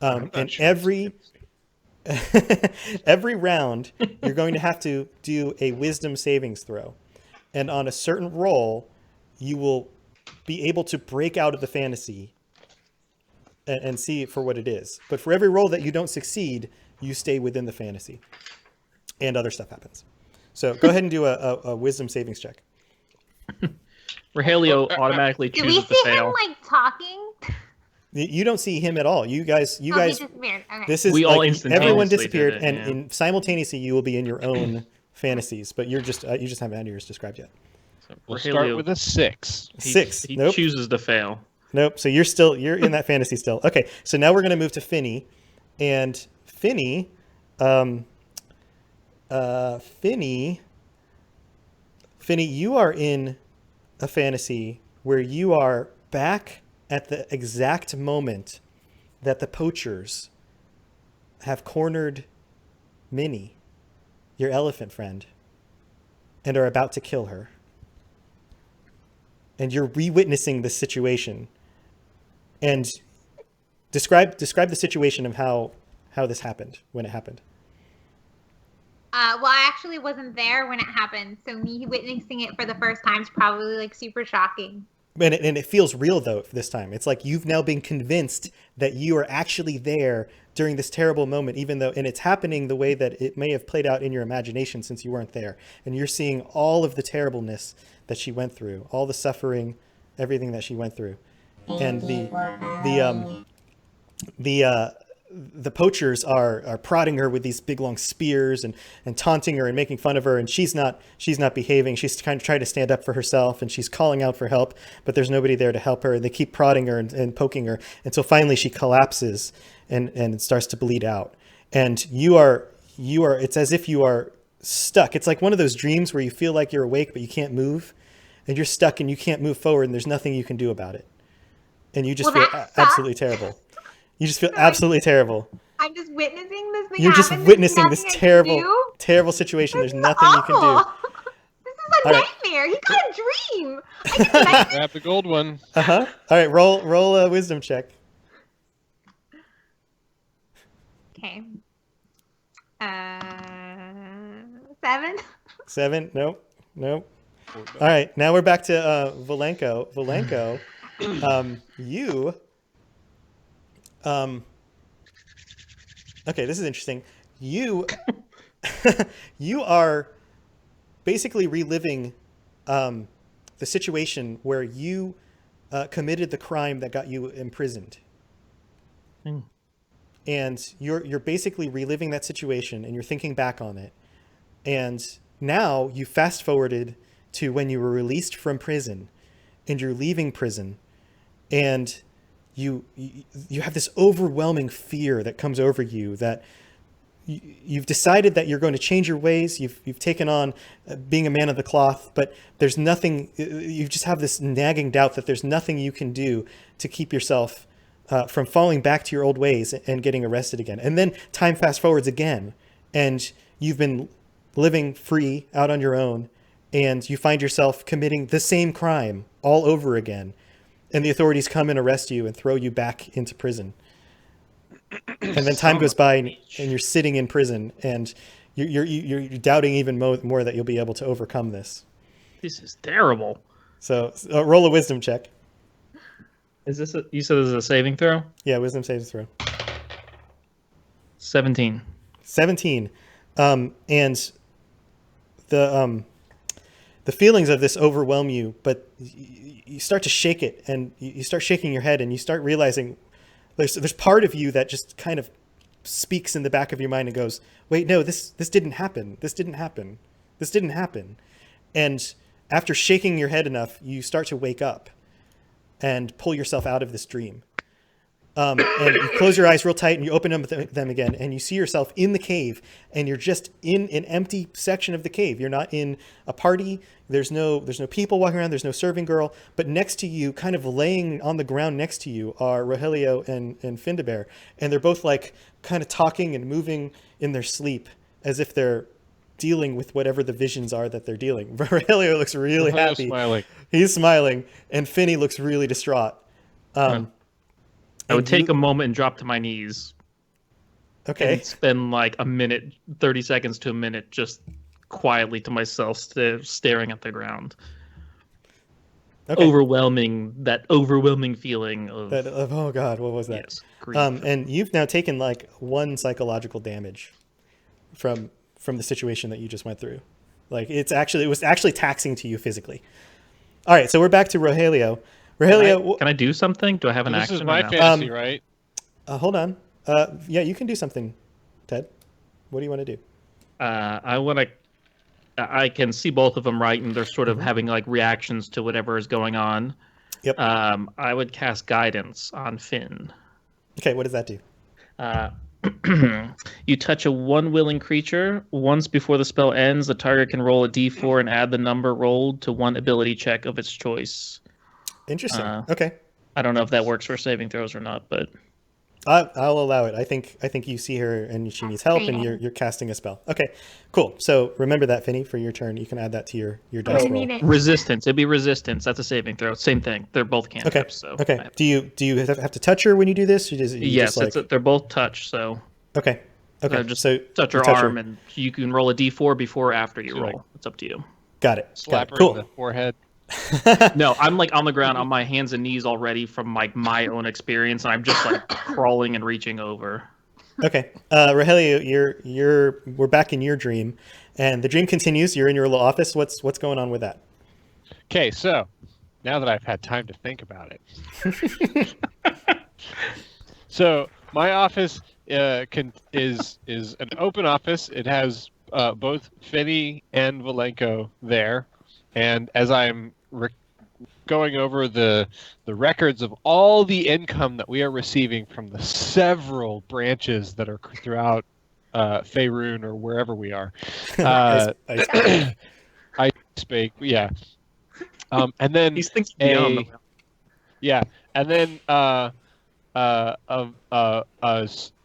A: And every round, you're going to have to do a wisdom savings throw. And on a certain roll, you will be able to break out of the fantasy and see it for what it is. But for every roll that you don't succeed, you stay within the fantasy. And other stuff happens. So go ahead and do a wisdom savings check.
B: Rogelio automatically
D: Do we
B: chooses to
D: see him
B: fail.
D: like talking?
A: You don't see him at all. You guys.
D: He disappeared. Okay.
A: This is
B: We all
A: like
B: instantaneously
A: everyone
B: did
A: disappeared,
B: it,
A: and
B: yeah.
A: in simultaneously you will be in your own fantasies. But you just haven't had yours described yet.
B: So
C: We'll
B: Rogelio,
C: start with a 6.
A: Six.
B: He
A: Nope.
B: chooses to fail.
A: Nope. So you're in that fantasy still. Okay. So now we're gonna move to Finny, and Finny, Finny, you are in a fantasy where you are back at the exact moment that the poachers have cornered Minnie, your elephant friend, and are about to kill her. And you're re-witnessing this situation. And describe the situation of how this happened, when it happened.
D: Well, I actually wasn't there when it happened, so me witnessing it for the first time is probably like super shocking.
A: And it feels real though this time. It's like you've now been convinced that you are actually there during this terrible moment, even though, and it's happening the way that it may have played out in your imagination since you weren't there. And you're seeing all of the terribleness that she went through, all the suffering, everything that she went through. And the poachers are prodding her with these big long spears and taunting her and making fun of her, and she's not behaving. She's kind of trying to stand up for herself, and she's calling out for help, but there's nobody there to help her. They keep prodding her and poking her until finally she collapses and starts to bleed out. And you are it's as if you are stuck. It's like one of those dreams where you feel like you're awake but you can't move, and you're stuck and you can't move forward, and there's nothing you can do about it. And you just feel absolutely terrible. You just feel absolutely terrible.
D: I'm just witnessing this thing
A: You're just
D: happen.
A: witnessing this terrible situation. There's nothing you can do.
D: This is a nightmare. He got a dream. I get nightmares.
C: Grab the gold one.
A: All right, roll a wisdom check.
D: Okay. 7.
A: 7? Nope. All right, now we're back to Valenko. Valenko, you... okay, this is interesting. You are basically reliving the situation where you committed the crime that got you imprisoned. And you're basically reliving that situation, and you're thinking back on it. And now you fast forwarded to when you were released from prison, and you're leaving prison, and you have this overwhelming fear that comes over you, that you've decided that you're going to change your ways. You've taken on being a man of the cloth, but there's nothing. You just have this nagging doubt that there's nothing you can do to keep yourself from falling back to your old ways and getting arrested again. And then time fast forwards again, and you've been living free out on your own, and you find yourself committing the same crime all over again. And the authorities come and arrest you and throw you back into prison. And then time goes by, and you're sitting in prison, and you're doubting even more that you'll be able to overcome this.
B: This is terrible.
A: So roll a wisdom check.
B: Is this you said this is a saving throw?
A: Yeah, wisdom saving throw.
B: 17.
A: 17. And the feelings of this overwhelm you, but you start to shake it, and you start shaking your head, and you start realizing there's part of you that just kind of speaks in the back of your mind and goes, wait, no, this didn't happen. This didn't happen. This didn't happen. And after shaking your head enough, you start to wake up and pull yourself out of this dream. And you close your eyes real tight, and you open them again, and you see yourself in the cave, and you're just in an empty section of the cave. You're not in a party. There's no people walking around. There's no serving girl. But next to you, kind of laying on the ground next to you, are Rogelio and Findabear, and they're both like kind of talking and moving in their sleep as if they're dealing with whatever the visions are that they're dealing. Rogelio looks really happy.
C: Smiling.
A: He's smiling, and Finny looks really distraught.
B: I would take a moment and drop to my knees.
A: Okay.
B: And spend like a minute, 30 seconds to a minute, just quietly to myself, staring at the ground.
A: Okay.
B: That overwhelming feeling of
A: oh God, what was that?
B: Yes, grief.
A: And you've now taken like 1 psychological damage from the situation that you just went through. Like it was actually taxing to you physically. All right, so we're back to Rogelio. Rogelio,
B: can I do something? Do I have an
C: This
B: action?
C: is my
B: or no?
C: fantasy, right?
A: hold on. Yeah, you can do something, Ted. What do you want to do?
B: I can see both of them, right, and they're sort of having like reactions to whatever is going on.
A: Yep.
B: I would cast guidance on Finn.
A: Okay, what does that do?
B: You touch a one willing creature. Once before the spell ends, the target can roll a d4 and add the number rolled to one ability check of its choice.
A: Interesting. Okay.
B: I don't know if that works for saving throws or not, but
A: I'll allow it. I think you see her and she needs help, and
D: Great.
A: you're casting a spell. Okay, cool. So remember that, Finny, for your turn. You can add that to your dice
D: I
A: roll.
D: need it.
B: resistance. It'd be resistance. That's a saving throw. Same thing. They're both
A: Okay.
B: cantrips. So
A: Okay. Do you have to touch her when you do this? You
B: yes,
A: just like...
B: they're both touch. So
A: Okay. Okay.
B: just
A: so
B: touch
A: you
B: her arm, and you can roll a d4 before or after you
C: So,
B: roll.
C: like,
B: It's up to you.
A: Got it.
C: Slap
A: Got
C: her
A: it.
C: in the forehead.
B: No, I'm like on the ground on my hands and knees already from like my own experience, and I'm just like crawling and reaching over.
A: Okay. Rogelio, we're back in your dream, and the dream continues. You're in your little office. What's going on with that?
C: Okay, so now that I've had time to think about it, so my office is an open office. It has both Finny and Valenko there, and as I'm going over the records of all the income that we are receiving from the several branches that are throughout Faerun or wherever we are,
A: Ice-
C: I speak, yeah, and then
B: These things beyond the
C: yeah, and then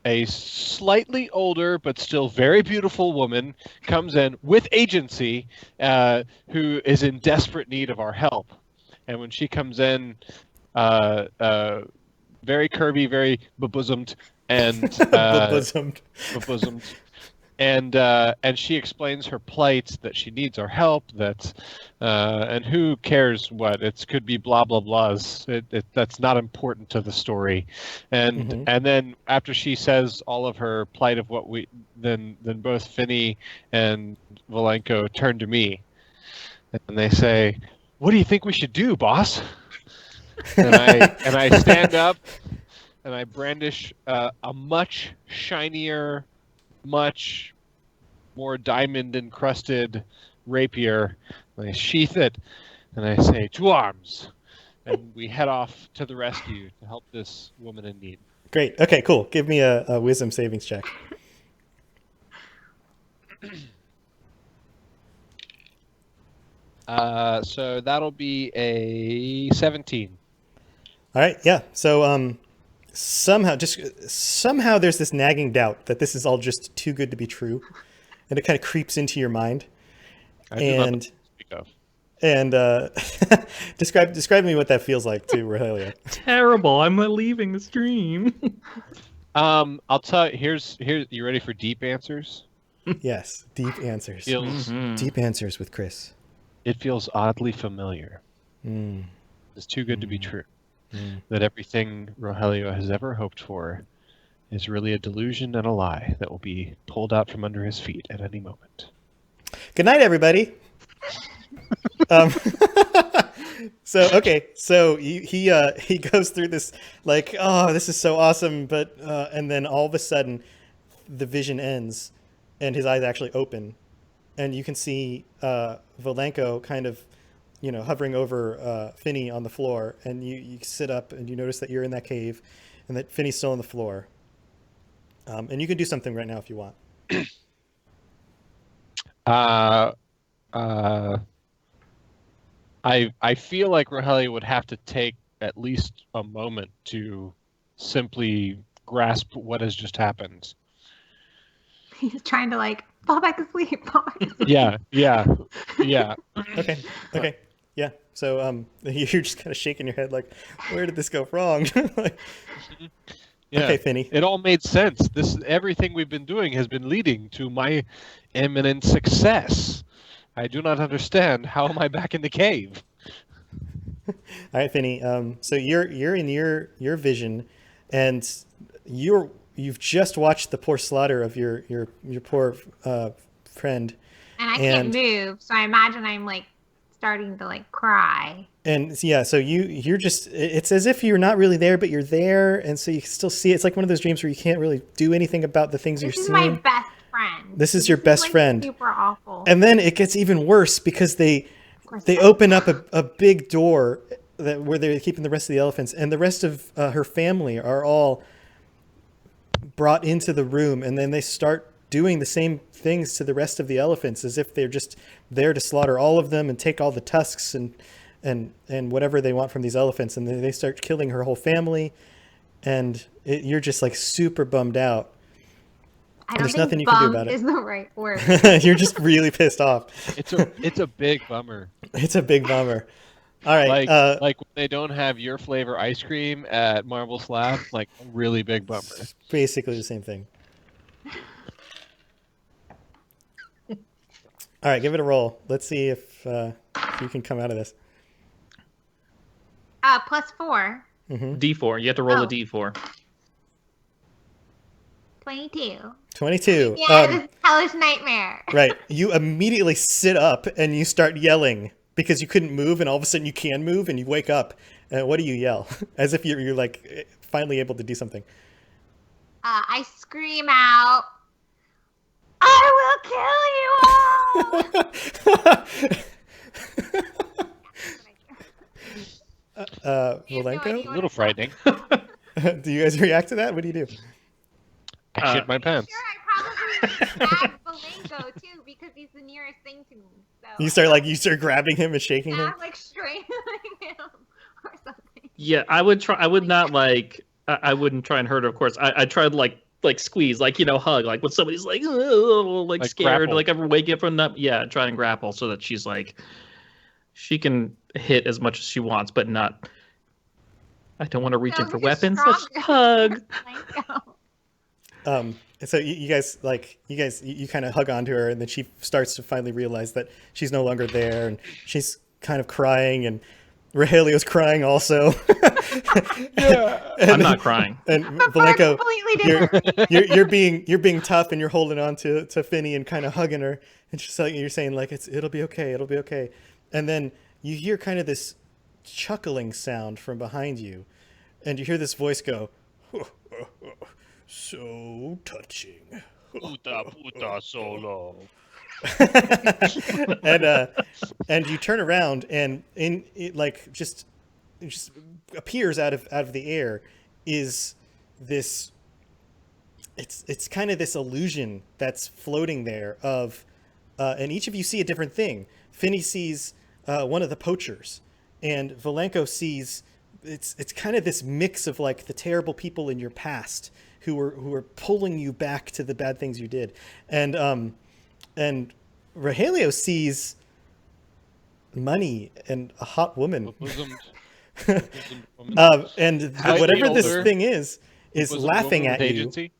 C: a slightly older but still very beautiful woman comes in with agency, who is in desperate need of our help. And when she comes in, very curvy, very bebosomed, and
A: Bebosomed.
C: bebosomed, and she explains her plight, that she needs our help, that and who cares what it could be, blah blah blahs. That's not important to the story, and then after she says all of her plight of what we then both Finny and Valenko turn to me, and they say, "What do you think we should do, boss?" And I stand up and I brandish a much shinier, much more diamond encrusted rapier. And I sheath it and I say, "To arms!" And we head off to the rescue to help this woman in need.
A: Great. Okay, cool. Give me a wisdom savings check.
C: So that'll be a 17.
A: All right. Yeah. So somehow there's this nagging doubt that this is all just too good to be true, and it kind of creeps into your mind.
C: I do not know
A: And
C: what to speak of.
A: and describe to me what that feels like to Rogelio.
B: Terrible. I'm leaving the stream.
C: I'll tell you. Here's. You ready for deep answers?
A: Yes. Deep answers.
C: Feels.
A: Deep answers with Chris.
C: It feels oddly familiar. It's too good to be true. That everything Rogelio has ever hoped for is really a delusion and a lie that will be pulled out from under his feet at any moment.
A: Good night, everybody. So he goes through this like, oh, this is so awesome, but and then all of a sudden the vision ends and his eyes actually open, and you can see Valenko kind of, hovering over Finny on the floor, and you sit up and you notice that you're in that cave and that Finny's still on the floor. And you can do something right now if you want.
C: I feel like Rogelio would have to take at least a moment to simply grasp what has just happened.
D: He's trying to like fall back asleep.
C: Yeah.
A: Okay. Yeah. So you're just kind of shaking your head like, where did this go wrong?
C: Yeah.
A: Okay, Finny.
C: It all made sense. Everything we've been doing has been leading to my imminent success. I do not understand. How am I back in the cave?
A: All right, Finny. So you're in your vision, and you've just watched the poor slaughter of your poor friend.
D: And I can't move, so I imagine I'm like starting to like cry.
A: And yeah, so you're just, it's as if you're not really there, but you're there, and so you can still see it. It's like one of those dreams where you can't really do anything about the things you're seeing.
D: This is my best friend.
A: This is your best friend.
D: Super awful.
A: And then it gets even worse because they open up a big door where they're keeping the rest of the elephants, and the rest of her family are all brought into the room, and then they start doing the same things to the rest of the elephants as if they're just there to slaughter all of them and take all the tusks and and whatever they want from these elephants, and they start killing her whole family, and you're just like super bummed out.
D: I don't
A: There's
D: think
A: nothing you can do about
D: bummed
A: it.
D: is the right word.
A: You're just really pissed off.
C: It's a big bummer.
A: It's a big bummer. All right.
C: Like when they don't have your flavor ice cream at Marble Slab, like a really big bummer.
A: Basically the same thing. All right, give it a roll. Let's see if you can come out of this.
D: +4.
B: D4. You have to roll a D4.
D: 22.
A: 22.
D: Yeah, this is hellish nightmare.
A: Right. You immediately sit up and you start yelling because you couldn't move, and all of a sudden you can move, and you wake up. And what do you yell? As if you're like finally able to do something.
D: I scream out, "I will kill you all!"
A: Volenko?
C: A little frightening.
A: Do you guys react to that? What do you do?
C: I shit my pants.
D: Sure, I probably stab Volenko too because he's the nearest thing to me. So
A: You start grabbing him and shaking him?
D: like strangling him or something.
B: Yeah, I would try. I would not like. I wouldn't try and hurt her. Of course, I tried like squeeze, like hug, like when somebody's like
C: Like
B: scared,
C: grapple.
B: like ever waking up from that. Yeah, try and grapple so that she's like, she can hit as much as she wants, but not. I don't want to reach in
D: Sounds
B: for
D: like a
B: weapons.
D: strong
B: Let's hug.
D: Volenko.
A: So you guys kind of hug onto her, and then she starts to finally realize that she's no longer there, and she's kind of crying, and Rogelio's crying also.
C: Yeah.
B: I'm not crying.
A: And
D: But for a
A: Volenko,
D: completely different
A: you're being tough, and you're holding on to Finny and kind of hugging her, and you're saying like it'll be okay, and then you hear kind of this chuckling sound from behind you, and you hear this voice go, "So touching."
C: Puta solo.
A: And you turn around, and it like just appears out of the air is this. It's kind of this illusion that's floating there of, and each of you see a different thing. Finny sees one of the poachers, and Volenko sees it's kind of this mix of like the terrible people in your past who are pulling you back to the bad things you did, and Rogelio sees money and a hot woman,
C: Bosomed woman.
A: and
C: Slightly
A: whatever this
C: older.
A: thing is
C: Bosomed
A: laughing
C: woman
A: at
C: with
A: you.
C: agency.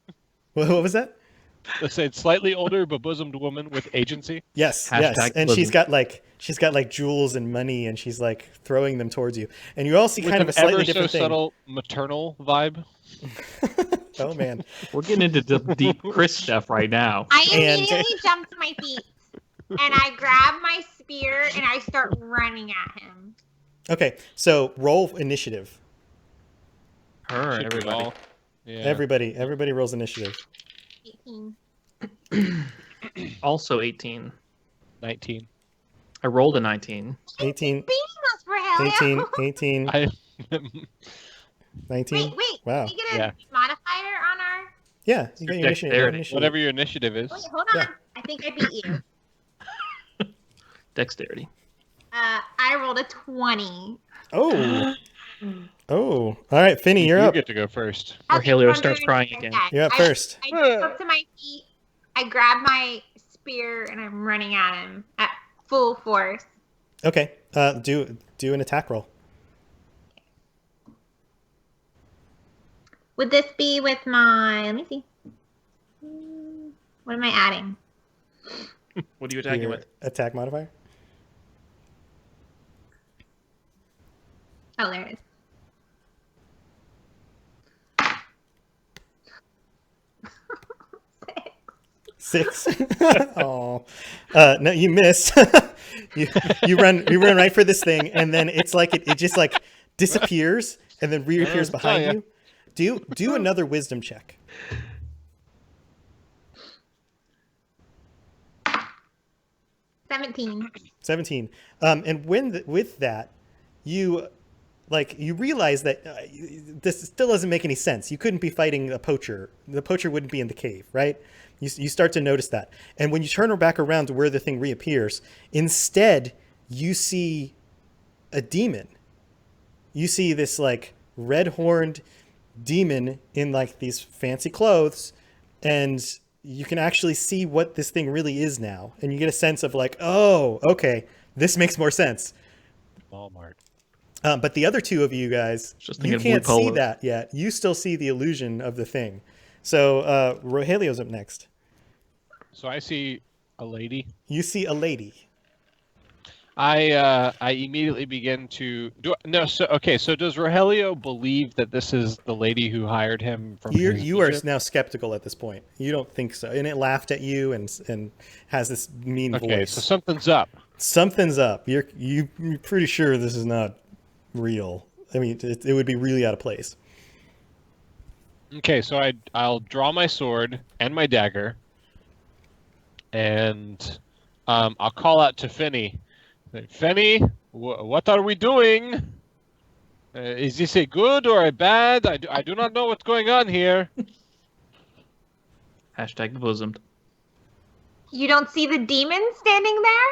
A: What was that?
C: Let's say slightly older, but bosomed woman with agency.
A: Yes,
B: Hashtag
A: yes, and
B: bosom.
A: she's got like jewels and money, and she's like throwing them towards you, and you all see
C: With
A: kind of
C: an
A: a slightly
C: ever so
A: different thing.
C: subtle maternal vibe.
A: Oh man.
B: We're getting into deep Chris stuff right now.
D: I
A: And-
D: immediately jump to my feet and I grab my spear and I start running at him.
A: Okay, so roll initiative.
B: Her,
C: Should we
B: everybody.
C: all? Yeah.
A: Everybody rolls initiative.
D: 18.
B: Also 18.
C: 19.
B: I rolled a 19.
A: 18,
D: Beating us, Rogelio.
A: 18, 18,
C: I
A: 19.
D: Wait.
A: Wow.
D: Can we get a
C: Yeah.
D: modifier on our?
A: Yeah, you got your
B: Dexterity.
A: initiative.
C: whatever your initiative is.
D: Wait, hold on.
A: Yeah.
D: I think I beat you.
B: Dexterity.
D: I rolled a 20.
A: Oh. Oh. All right, Finny, you're
C: you
A: up.
C: get to go first.
D: I was
B: Rogelio starts
D: wondering
B: crying
D: if
B: again.
D: that-
A: You're up first.
D: I jump up to my feet. I grab my spear and I'm running at him at full force.
A: Okay. Do an attack roll.
D: Would this be with my? Let me see. What am I adding?
B: What are you attacking
A: Your
B: with?
A: attack modifier.
D: Oh, there it is.
A: Six. Oh, no, you miss. you run right for this thing, and then it's like it just like disappears and then reappears
C: I'll tell
A: behind
C: ya.
A: you. Do another wisdom check.
D: 17.
A: 17. And with that, you realize that this still doesn't make any sense. You couldn't be fighting a poacher. The poacher wouldn't be in the cave, right? You start to notice that. And when you turn back around to where the thing reappears, instead you see a demon. You see this like red-horned demon in like these fancy clothes, and you can actually see what this thing really is now, and you get a sense of like, oh, okay, this makes more sense.
C: Walmart.
A: But the other two of you guys,
B: Just
A: you
B: thinking of
A: can't
B: blue
A: see
B: polos.
A: that yet. You still see the illusion of the thing. So Rogelio's up next.
C: So I see a lady.
A: You see a lady.
C: I immediately begin to So does Rogelio believe that this is the lady who hired him from his
A: You are
C: Egypt?
A: now skeptical at this point. You don't think so, and it laughed at you and has this mean
C: Okay,
A: voice.
C: so something's up.
A: Something's up. You're pretty sure this is not real. I mean, it would be really out of place.
C: Okay, so I'll draw my sword and my dagger, and I'll call out to Finny. Finny, what are we doing? Is this a good or a bad? I do not know what's going on here.
B: Hashtag bosomed.
D: You don't see the demon standing there?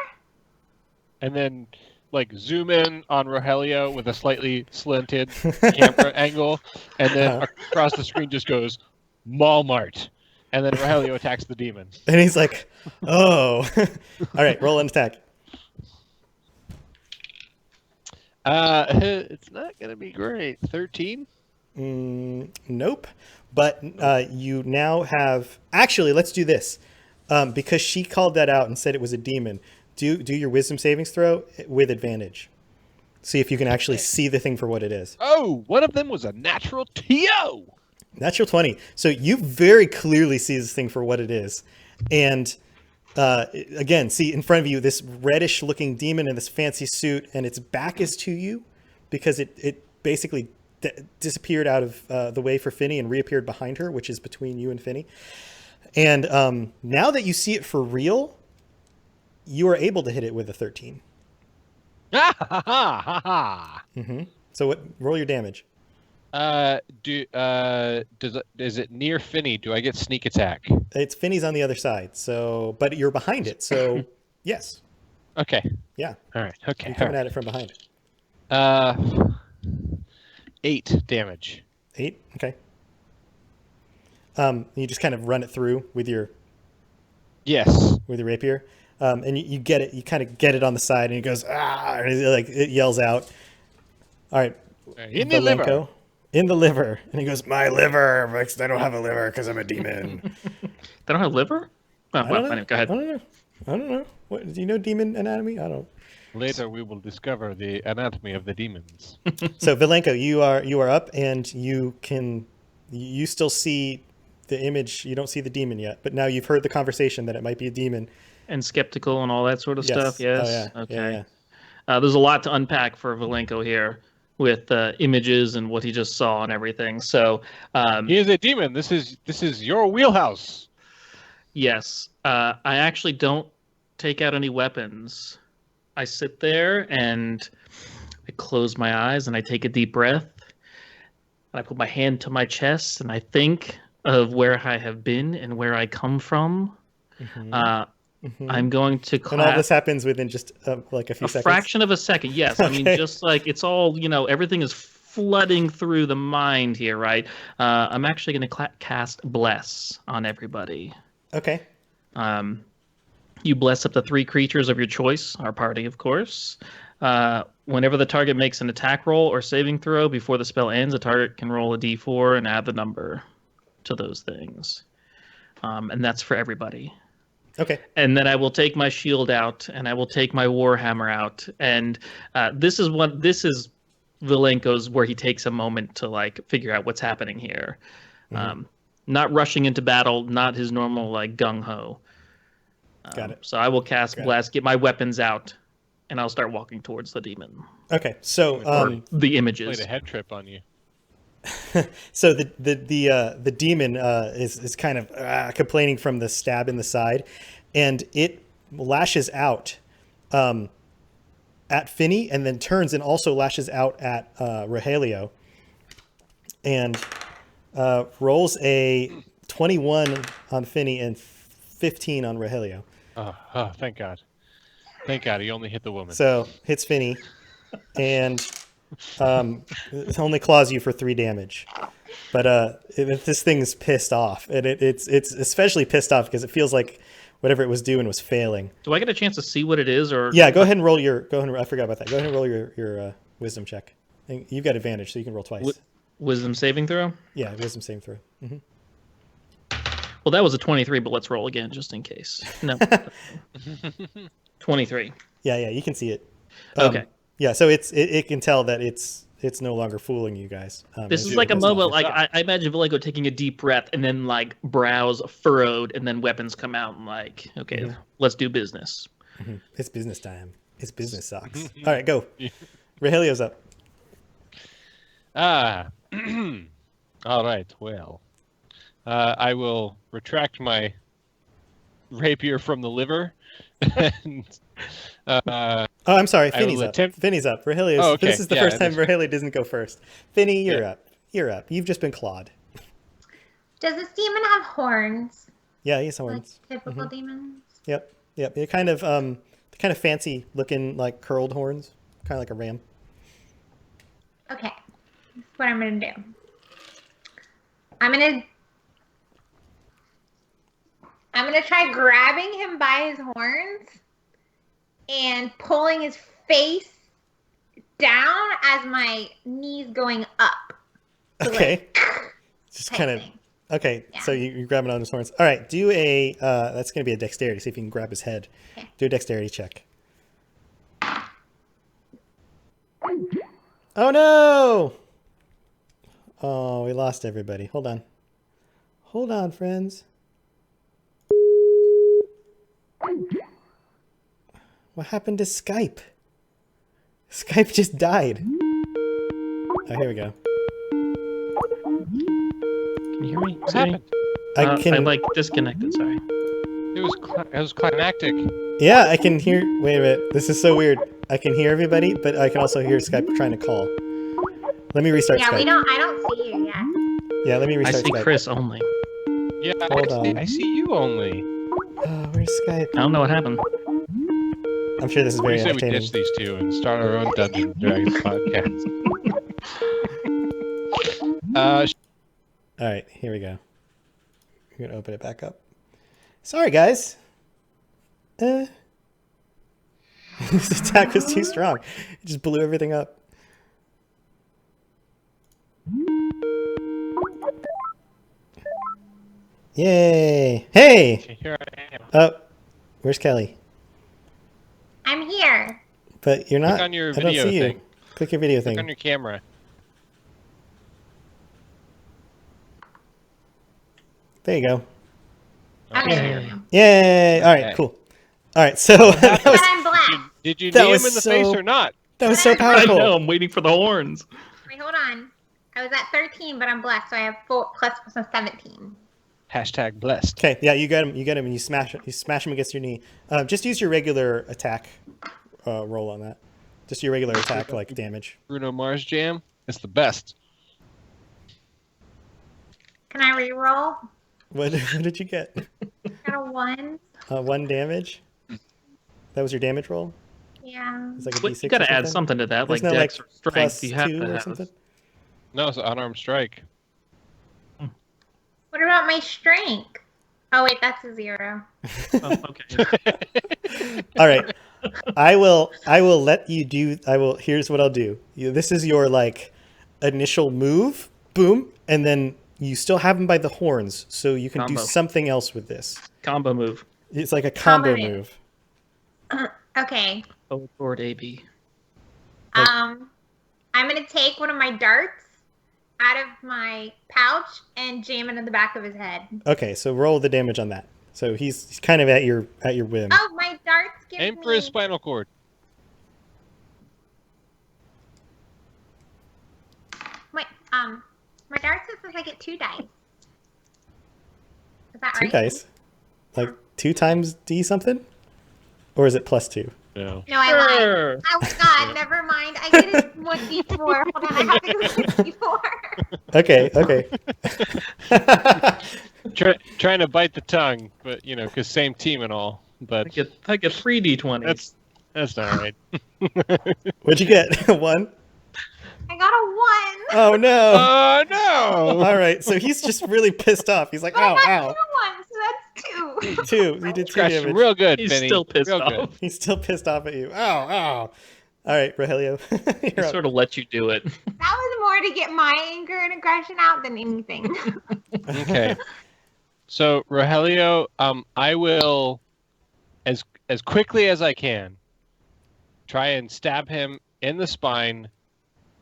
C: And then, like, zoom in on Rogelio with a slightly slanted camera angle, and then across the screen just goes, Walmart. And then Rogelio attacks the demon.
A: And he's like, oh. All right, roll an attack.
C: It's not going to be great. 13?
A: Nope. But you now have... Actually, let's do this. Because she called that out and said it was a demon, do your wisdom savings throw with advantage. See if you can actually see the thing for what it is.
C: Oh, one of them was a natural TO!
A: Natural 20. So you very clearly see this thing for what it is. And again, see in front of you this reddish looking demon in this fancy suit, and its back is to you because it basically disappeared out of the way for Finny and reappeared behind her, which is between you and Finny. And now that you see it for real, you are able to hit it with a 13.
C: Ha ha ha ha ha!
A: So roll your damage.
C: Is it near Finny? Do I get sneak attack?
A: It's Finny's on the other side, so but you're behind it, so yes.
C: Okay.
A: Yeah.
C: All right. Okay.
A: You're coming at it from behind.
C: 8 damage.
A: 8? Okay. You just kind of run it through with your
C: Yes.
A: rapier. And you get it, you kind of get it on the side, and it goes, ah, and it yells out. All right.
C: In the liver.
A: Valenko, in the liver. And he goes, my liver. I don't have a liver because I'm a demon.
B: They don't have liver? Oh,
A: I
B: well,
A: don't know.
B: anyway, go ahead.
A: I don't know. What, do you know demon anatomy? I don't.
C: Later we will discover the anatomy of the demons.
A: So Valenko, you are up, and you still see the image. You don't see the demon yet, but now you've heard the conversation that it might be a demon.
B: And skeptical and all that sort of stuff, yes?
A: Oh, yeah.
B: Okay.
A: Yeah.
B: There's a lot to unpack for Valenko here with images and what he just saw and everything. So,
C: He is a demon. This is your wheelhouse.
B: yes, I actually don't take out any weapons. I sit there and I close my eyes and I take a deep breath. And I put my hand to my chest and I think of where I have been and where I come from. I'm going to
A: And all this happens within just like a few
B: a
A: seconds.
B: fraction of a second. Yes. I mean, just like it's all, everything is flooding through the mind here, right? I'm actually going to cast Bless on everybody.
A: Okay.
B: You bless up to 3 creatures of your choice, our party, of course. Whenever the target makes an attack roll or saving throw before the spell ends, the target can roll a d4 and add the number to those things. And that's for everybody.
A: Okay.
B: And then I will take my shield out, and I will take my warhammer out, and this is Valenko's where he takes a moment to like figure out what's happening here. Not rushing into battle, not his normal like gung ho.
A: Got it.
B: So I will cast Blast, get my weapons out, and I'll start walking towards the demon.
A: Okay. So
B: Or the images.
C: Played a head trip on you.
A: so the demon is kind of complaining from the stab in the side, and it lashes out at Finny, and then turns and also lashes out at Rogelio, and rolls a 21 on Finny and 15 on Rogelio.
C: Oh, thank God. Thank God he only hit the woman.
A: So hits Finny. and it only claws you for 3 damage. But if this thing is pissed off, and it's especially pissed off because it feels like whatever it was doing was failing.
B: Do I get a chance to see what it is, or
A: Yeah, go ahead and roll your. I forgot about that. Go ahead and roll your wisdom check. And you've got advantage, so you can roll twice.
B: Wisdom saving throw?
A: Yeah, wisdom saving throw. Mm-hmm.
B: Well, that was a 23, but let's roll again just in case. No. 23.
A: Yeah, you can see it.
B: Okay.
A: Yeah, so it can tell that it's no longer fooling you guys.
B: This is like a moment, like I imagine Vallejo taking a deep breath and then like brows furrowed and then weapons come out and like, okay, let's do business.
A: Mm-hmm. It's business time. It's business socks. All right, go. Rogelio's up.
C: All right, well. I will retract my rapier from the liver. And,
A: I'm sorry. Finny's up. Finny's up. Rogelio's.
C: Oh, okay.
A: This is the first time Rogelio doesn't go first. Finny, you're up. You're up. You've just been clawed.
D: Does this demon have horns?
A: Yeah, he has horns.
D: Like typical demons?
A: Yep. They're kind of fancy looking, like curled horns, kind of like a ram.
D: Okay, this is what I'm gonna do. I'm gonna try grabbing him by his horns and pulling his face down as my knees going up. So
A: Okay.
D: like,
A: Just
D: type
A: kind of.
D: thing.
A: Okay,
D: Yeah.
A: so you're grabbing on his horns. All right, do a. That's going to be a dexterity. See if you can grab his head.
D: Okay.
A: Do a dexterity check. Oh no! Oh, we lost everybody. Hold on, friends. What happened to Skype? Skype just died. Oh, here we go.
B: Can you hear me?
C: what
B: See?
C: happened?
A: I can.
B: I like disconnected, sorry.
C: It was climactic.
A: Yeah, I can hear. Wait a minute. This is so weird. I can hear everybody, but I can also hear Skype trying to call. Let me restart
D: Yeah,
A: Skype.
D: I don't see you yet.
A: Yeah, let me
B: I
A: restart
B: see
A: Skype.
B: Chris only.
C: Yeah,
A: Hold on.
C: I see you only.
A: Oh, where's Skype?
B: I don't know what happened.
A: I'm sure this is very
C: We say we
A: entertaining.
C: ditch these two and start our own Dungeons and Dragons podcast.
A: All right, here we go. We're gonna open it back up. Sorry, guys. This attack was too strong. It just blew everything up. Yay! Hey!
C: Here I am.
A: Oh, where's Kelly?
D: I'm here.
A: But you're not.
C: Click on your
A: I don't
C: video
A: see
C: thing.
A: you. Click your video
C: Click
A: thing.
C: on your camera.
A: There you go.
D: Okay.
A: Yay! All right,
C: Okay.
A: cool. All right, so that
D: But
A: was
D: I'm black.
C: Did you
A: That
C: knee him
A: was
C: in the
A: so-
C: face or not?
A: so
B: I
A: powerful.
B: know, I'm waiting for the horns.
D: Wait, hold on. I was at 13, but I'm black, so I have 4 plus 17.
C: Hashtag blessed.
A: Okay, yeah, you got him, and you smash him against your knee. Just use your regular attack roll on that. Just your regular attack, like damage.
C: Bruno Mars jam. It's the best.
D: Can I re-roll?
A: What did you get?
D: Got a 1.
A: 1 damage. That was your damage roll.
D: Yeah.
A: It's like a
B: But
A: D6
B: you gotta
A: or
B: add something to that,
A: There's
B: like
A: no,
B: dex or strength.
A: plus
B: You have
A: 2
B: to
A: or
B: have.
A: something.
C: No, it's an unarmed strike.
D: What about my strength? Oh wait, that's a 0.
B: Oh, okay.
A: All right, I will let you do. Here's what I'll do. This is your like initial move. Boom, and then you still have him by the horns, so you can do
B: Combo.
A: something else with this.
B: Combo move.
A: It's like a combo
D: Combo
A: move.
D: Okay.
B: Forward AB.
D: I'm gonna take one of my darts out of my pouch and jam it in the back of his head.
A: Okay, so roll the damage on that. So he's kind of at your whim.
D: Oh, my darts give
C: Aim
D: me.
C: for his spinal cord.
D: Wait, my darts says I get 2 dice. Is that
A: 2
D: right?
A: dice, like 2 times D something, or is it plus 2?
C: No.
D: No, I lied.
B: Sure.
D: Oh God, never mind. I get it 1d4. Hold on, I have to go to d4.
A: Okay.
C: Trying to bite the tongue, but because same team and all. But
B: I get 3 d20s.
C: that's not right.
A: What'd you get? 1?
D: I got a 1.
A: Oh no!
C: Oh no!
A: All right, so he's just really pissed off. He's like,
D: But I
A: ow,
D: got
A: ow.
D: 2 ones, so that's 2.
A: 2. You did 2
C: Scratched him
A: damage.
C: real good,
B: He's
C: Finny.
B: still pissed
C: real
B: off.
C: Good.
A: He's still pissed off at you. Ow, ow. All right, Rogelio.
B: He
A: You're up.
B: sort of let you do it.
D: That was more to get my anger and aggression out than anything.
C: Okay. So Rogelio, I will, as quickly as I can, try and stab him in the spine,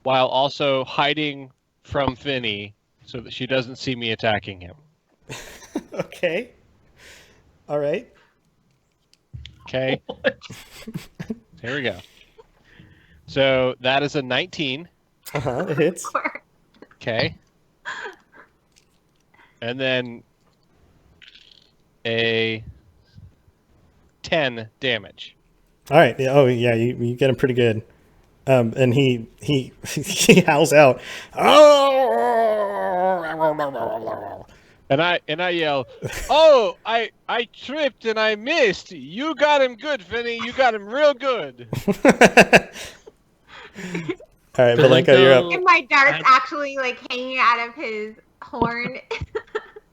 C: while also hiding from Finny so that she doesn't see me attacking him.
A: Okay. All right.
C: Okay. Here we go. So that is a 19.
A: It hits.
C: Okay. And then a 10 damage.
A: All right. Yeah, oh, yeah. You get him pretty good. And he he howls out. Oh!
C: And I yell, "Oh, I tripped and I missed. You got him good, Finny. You got him real good."
A: All right, Valenko, you're up.
D: And my dart's actually like hanging out of his horn.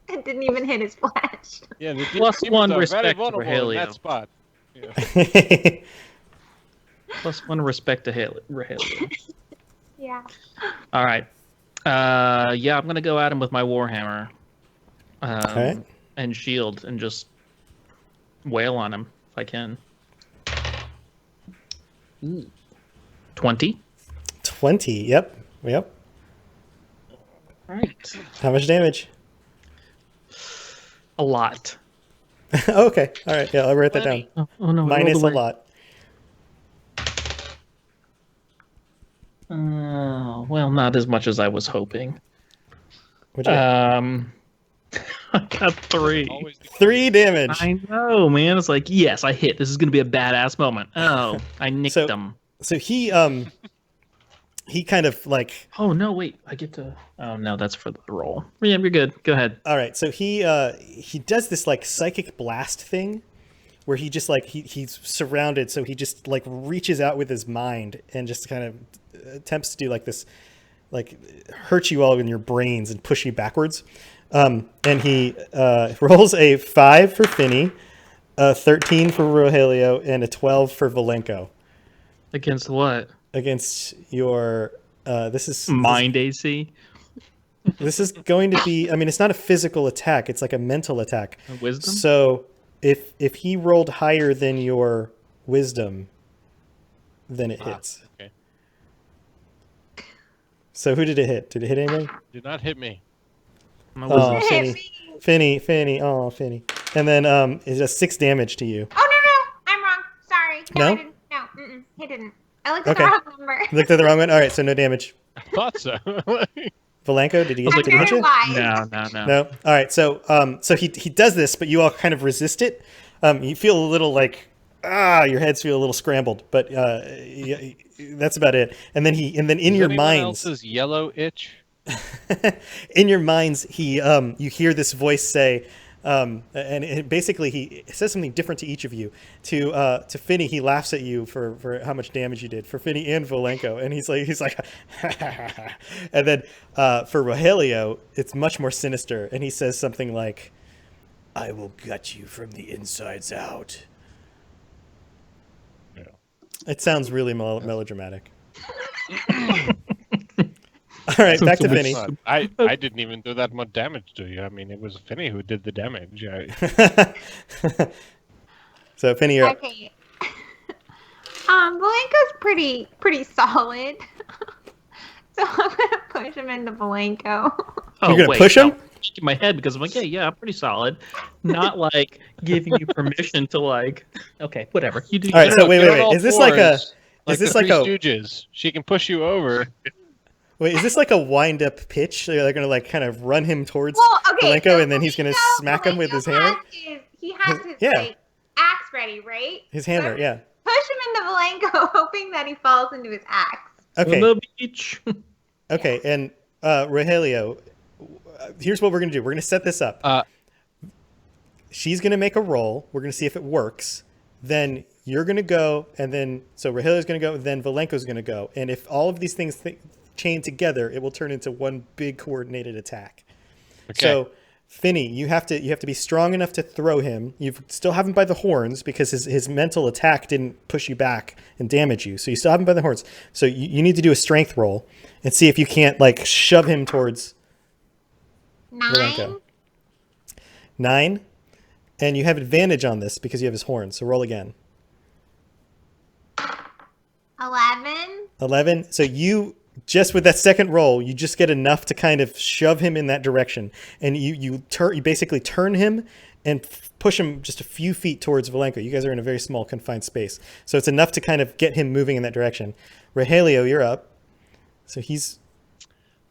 D: It didn't even hit his flesh.
C: Yeah, the
B: Plus
C: demons
B: 1
C: are
B: respect
C: very
B: to
C: vulnerable in
B: Rogelio.
C: that spot. Yeah.
B: Plus 1 respect to Rogelio.
D: Yeah.
B: All right. Yeah, I'm gonna go at him with my warhammer,
A: Okay.
B: and shield, and just wail on him if I can. Ooh. 20.
A: 20. Yep.
B: All right.
A: How much damage?
B: A lot.
A: Okay. All right. Yeah, I'll write that down.
B: Oh no. I rolled
A: Minus a
B: word.
A: lot.
B: Well, not as much as I was hoping.
A: What'd you get?
B: I got 3.
C: Always the
A: 3 damage.
B: I know, man. It's like, yes, I hit. This is gonna be a badass moment. Oh, I nicked
A: So-
B: him.
A: So he kind of like,
B: Oh no, wait. I get to. Oh no, that's for the roll. Yeah, you're good. Go ahead.
A: all right. So he does this like psychic blast thing where he just like he's surrounded, so he just like reaches out with his mind and just kind of attempts to do like this, like hurt you all in your brains and push you backwards. And he rolls a 5 for Finny, a 13 for Rogelio, and a 12 for Valenko
B: Against what?
A: against your. This is
B: Mind AC.
A: This is going to be. I mean, it's not a physical attack; it's like a mental attack.
B: Wisdom.
A: So if he rolled higher than your wisdom, then it hits.
C: Okay.
A: So who did it hit? Did it hit anybody?
C: Did not hit me.
B: My
A: Oh,
B: wisdom.
D: Hit
A: Finny.
D: me.
A: Finny. Oh, Finny. And then it does 6 damage to you.
D: Oh no, I'm wrong. Sorry.
A: No?
D: I didn't. No, he didn't. I looked at
A: Okay.
D: the wrong number.
A: Looked at the wrong one. All right, so no damage.
C: I thought so.
A: Valenko, did he
B: I was
A: get
B: like,
A: did he hit you?
D: Lied.
A: No. All right. So he does this, but you all kind of resist it. You feel a little like your heads feel a little scrambled, but that's about it. And then in your
C: Anyone
A: minds,
C: else's yellow itch?
A: in your minds, you hear this voice say, and basically he says something different to each of you. To Finny, he laughs at you for how much damage you did. For Finny and Valenko, and he's like, and then for Rogelio, it's much more sinister, and he says something like, "I will gut you from the insides out."
C: Yeah.
A: It sounds really melodramatic. All right, back to Finny.
C: But I didn't even do that much damage to you. I mean, it was Finny who did the damage.
A: So Finny, you're up.
D: Okay. Valenko's pretty solid. So I'm gonna push him into Valenko.
B: Oh,
A: You're gonna
B: wait,
A: push him?
B: no. In my head because I'm like, yeah, I'm pretty solid. Not like giving you permission to like, okay, whatever. You do.
A: All right, so wait.
C: Get on all
A: Is this like a?
C: fours,
A: Is this
C: the
A: like
C: Three
A: a?
C: Stooges? She can push you over.
A: Wait, is this like a wind-up pitch? So they're gonna like kind of run him towards
D: Well, okay.
A: Valenko,
D: so
A: and then he's gonna
D: Valenko-
A: smack him with his
D: Valenko
A: hammer.
D: He has his
A: Yeah.
D: like axe ready, right?
A: His hammer, yeah.
D: Push him into Valenko, hoping that he falls into his axe.
A: Okay,
B: On the beach.
A: okay, and Rogelio, here's what we're gonna do. We're gonna set this up. She's gonna make a roll. We're gonna see if it works. Then you're going to go, and then so Rogelio's going to go, then Valenko's going to go. And if all of these things chain together, it will turn into one big coordinated attack.
C: Okay.
A: So, Finny, you have to be strong enough to throw him. You still have him by the horns because his mental attack didn't push you back and damage you. So you still have him by the horns. So you need to do a strength roll and see if you can't like shove him towards
D: 9.
A: Valenko. 9, and you have advantage on this because you have his horns. So roll again.
D: 11.
A: 11. So you just with that second roll, you just get enough to kind of shove him in that direction, and you basically turn him and push him just a few feet towards Valenko. You guys are in a very small confined space, so it's enough to kind of get him moving in that direction. Rogelio, you're up. So he's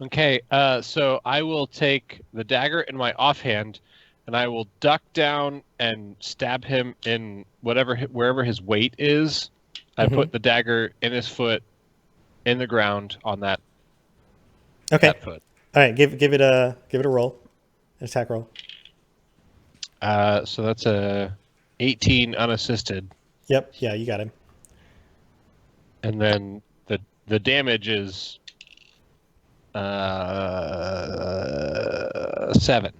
C: Okay, so I will take the dagger in my offhand, and I will duck down and stab him in wherever his weight is. I put the dagger in his foot, in the ground on that.
A: okay.
C: That foot.
A: All right, give it a roll, an attack roll.
C: So that's a 18 unassisted,
A: Yep, yeah, you got him.
C: and then the damage is 7.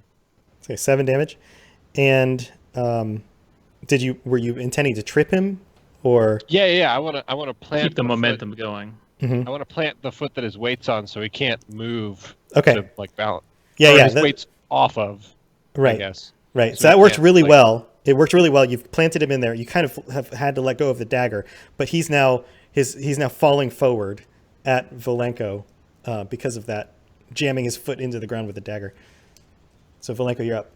A: Okay, 7 damage. And were you intending to trip him, or?
C: Yeah. I want to plant
B: Keep the
C: foot-
B: momentum going.
A: Mhm.
C: I want to plant the foot that his weight's on, so he can't move.
A: Okay.
C: To, like balance.
A: Yeah,
C: Or
A: yeah,
C: his
A: that-
C: weight's off of. I
A: right.
C: guess.
A: Right.
C: So
A: So that
C: you
A: worked
C: can't,
A: really
C: like-
A: well. It worked really well. You've planted him in there. You kind of have had to let go of the dagger, but he's now falling forward at Valenko because of that, jamming his foot into the ground with the dagger. So Valenko, you're up.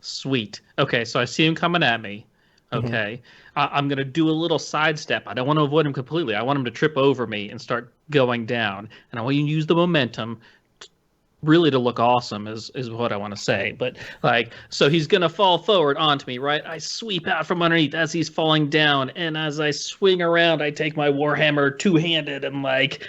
B: Sweet. Okay, so I see him coming at me. Okay. I'm going to do a little sidestep. I don't want to avoid him completely. I want him to trip over me and start going down. And I want you to use the momentum really to look awesome is what I want to say. But like, so he's going to fall forward onto me, right? I sweep out from underneath as he's falling down. And as I swing around, I take my Warhammer two-handed and like,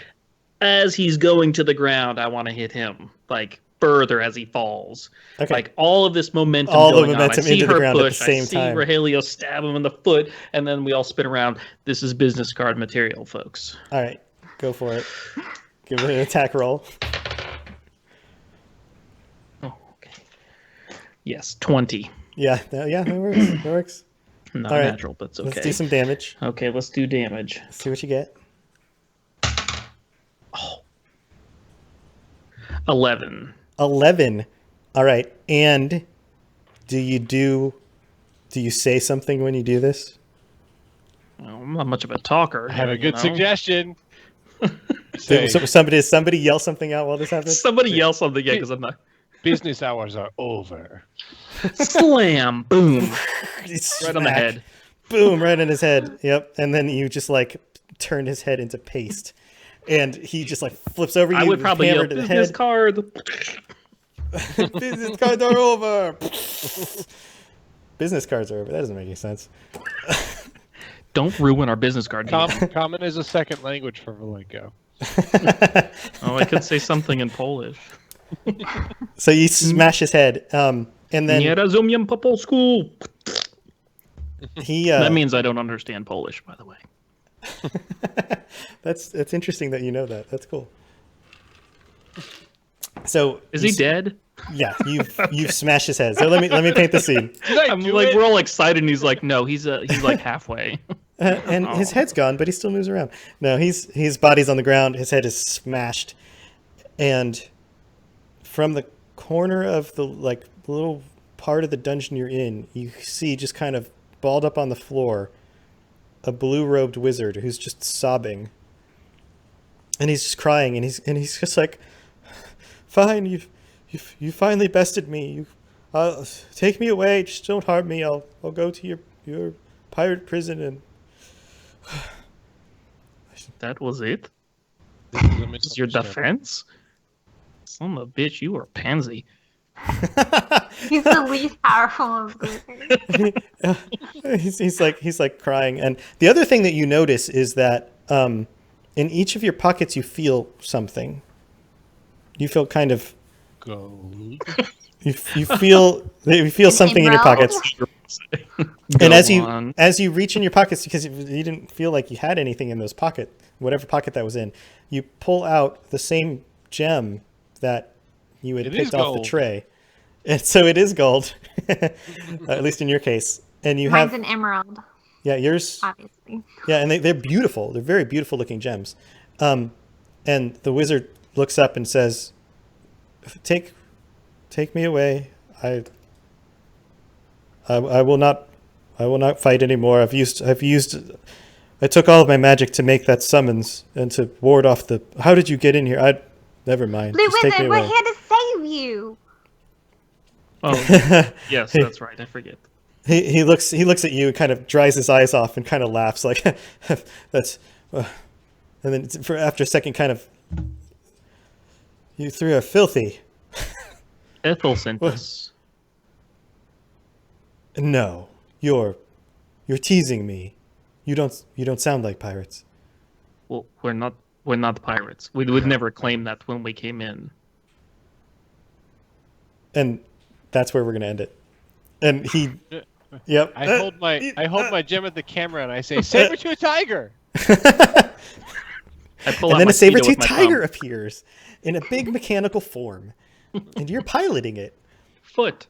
B: as he's going to the ground, I want to hit him like further as he falls.
A: Okay.
B: Like all of this momentum
A: All the
B: going
A: momentum
B: on. I see
A: into the
B: her
A: ground at the
B: push.
A: same
B: I see
A: time.
B: Rogelio stab him in the foot, and then we all spin around. This is business card material, folks.
A: All right, go for it. Give it an attack roll.
B: Oh, okay. Yes, 20.
A: Yeah, that works. That works.
B: Not
A: All right,
B: natural, but it's okay.
A: Let's do some damage.
B: Okay, let's do damage.
A: Let's see what you get.
B: 11.
A: 11. All right, and do you say something when you do this?
B: Well, I'm not much of a talker.
C: I have a
B: you
C: good
B: know?
C: suggestion.
A: Did somebody yell something out while this happens?
B: Somebody yell something, yeah, because I'm not.
C: Business hours are over.
B: Slam! Boom!
A: It's
B: Right on the
A: smack.
B: head.
A: Boom, right in his head. Yep. And then you just like turn his head into paste. And he just like flips over you.
B: I would
A: with
B: probably
A: hammer
B: yell
A: to the
B: business
A: head.
B: card.
A: Business cards are over. Business cards are over. That doesn't make any sense.
B: Don't ruin our business card game.
C: Common is a second language for Valenko.
B: Oh, I could say something in Polish.
A: So you smash his head. And then
B: Nie rozumiem po polsku.
A: he
B: That means I don't understand Polish, by the way.
A: that's interesting that you know that. That's cool. So
B: Is he dead?
A: Yeah, you've smashed his head. So let me paint the scene.
B: I'm like, we're all excited, and he's like, no, he's like halfway.
A: And his head's gone, but he still moves around. No, his body's on the ground. His head is smashed, and from the corner of the like little part of the dungeon you're in, you see just kind of balled up on the floor, a blue-robed wizard who's just sobbing, and he's just crying, and he's just like, "Fine, you finally bested me. Take me away. Just don't harm me. I'll go to your pirate prison and."
B: That was it?
C: This is a
B: This is your defense? Son of a bitch, you were a pansy.
D: He's the least powerful of losers.
A: he's like crying. And the other thing that you notice is that in each of your pockets you feel something. You feel kind of
C: Gold.
A: you feel something in your
D: Emerald?
A: pockets. And
B: on.
A: as you reach in your pockets, because you didn't feel like you had anything in those whatever pocket that was in, you pull out the same gem that you had picked off the tray. And so it is gold, at least in your case. And you
D: Mine's
A: have
D: an emerald.
A: Yeah, yours.
D: Obviously.
A: Yeah, and they're beautiful. They're very beautiful looking gems. And the wizard looks up and says, "Take me away. I will not fight anymore. I took all of my magic to make that summons and to ward off the. How did you get in here? Never mind.
D: Blue
A: Just take me
D: Wizard, we're
A: away."
D: here to save you.
B: Oh, yes, that's right. I forget.
A: He looks at you and kind of dries his eyes off and kind of laughs like that's and then after a second kind of, "You three are filthy."
B: Ethel sent us.
A: "No, you're teasing me. You don't sound like pirates."
B: Well, we're not pirates. We would never claim that when we came in.
A: And that's where we're going to end it. And he Yep.
C: I hold my gem at the camera and I say, "Saber-tooth tiger!"
B: I pull
A: and
B: out
A: then
B: my
A: a saber-tooth
B: Speedo with my
A: tiger
B: thumb.
A: appears in a big mechanical form. And you're piloting it.
B: Foot.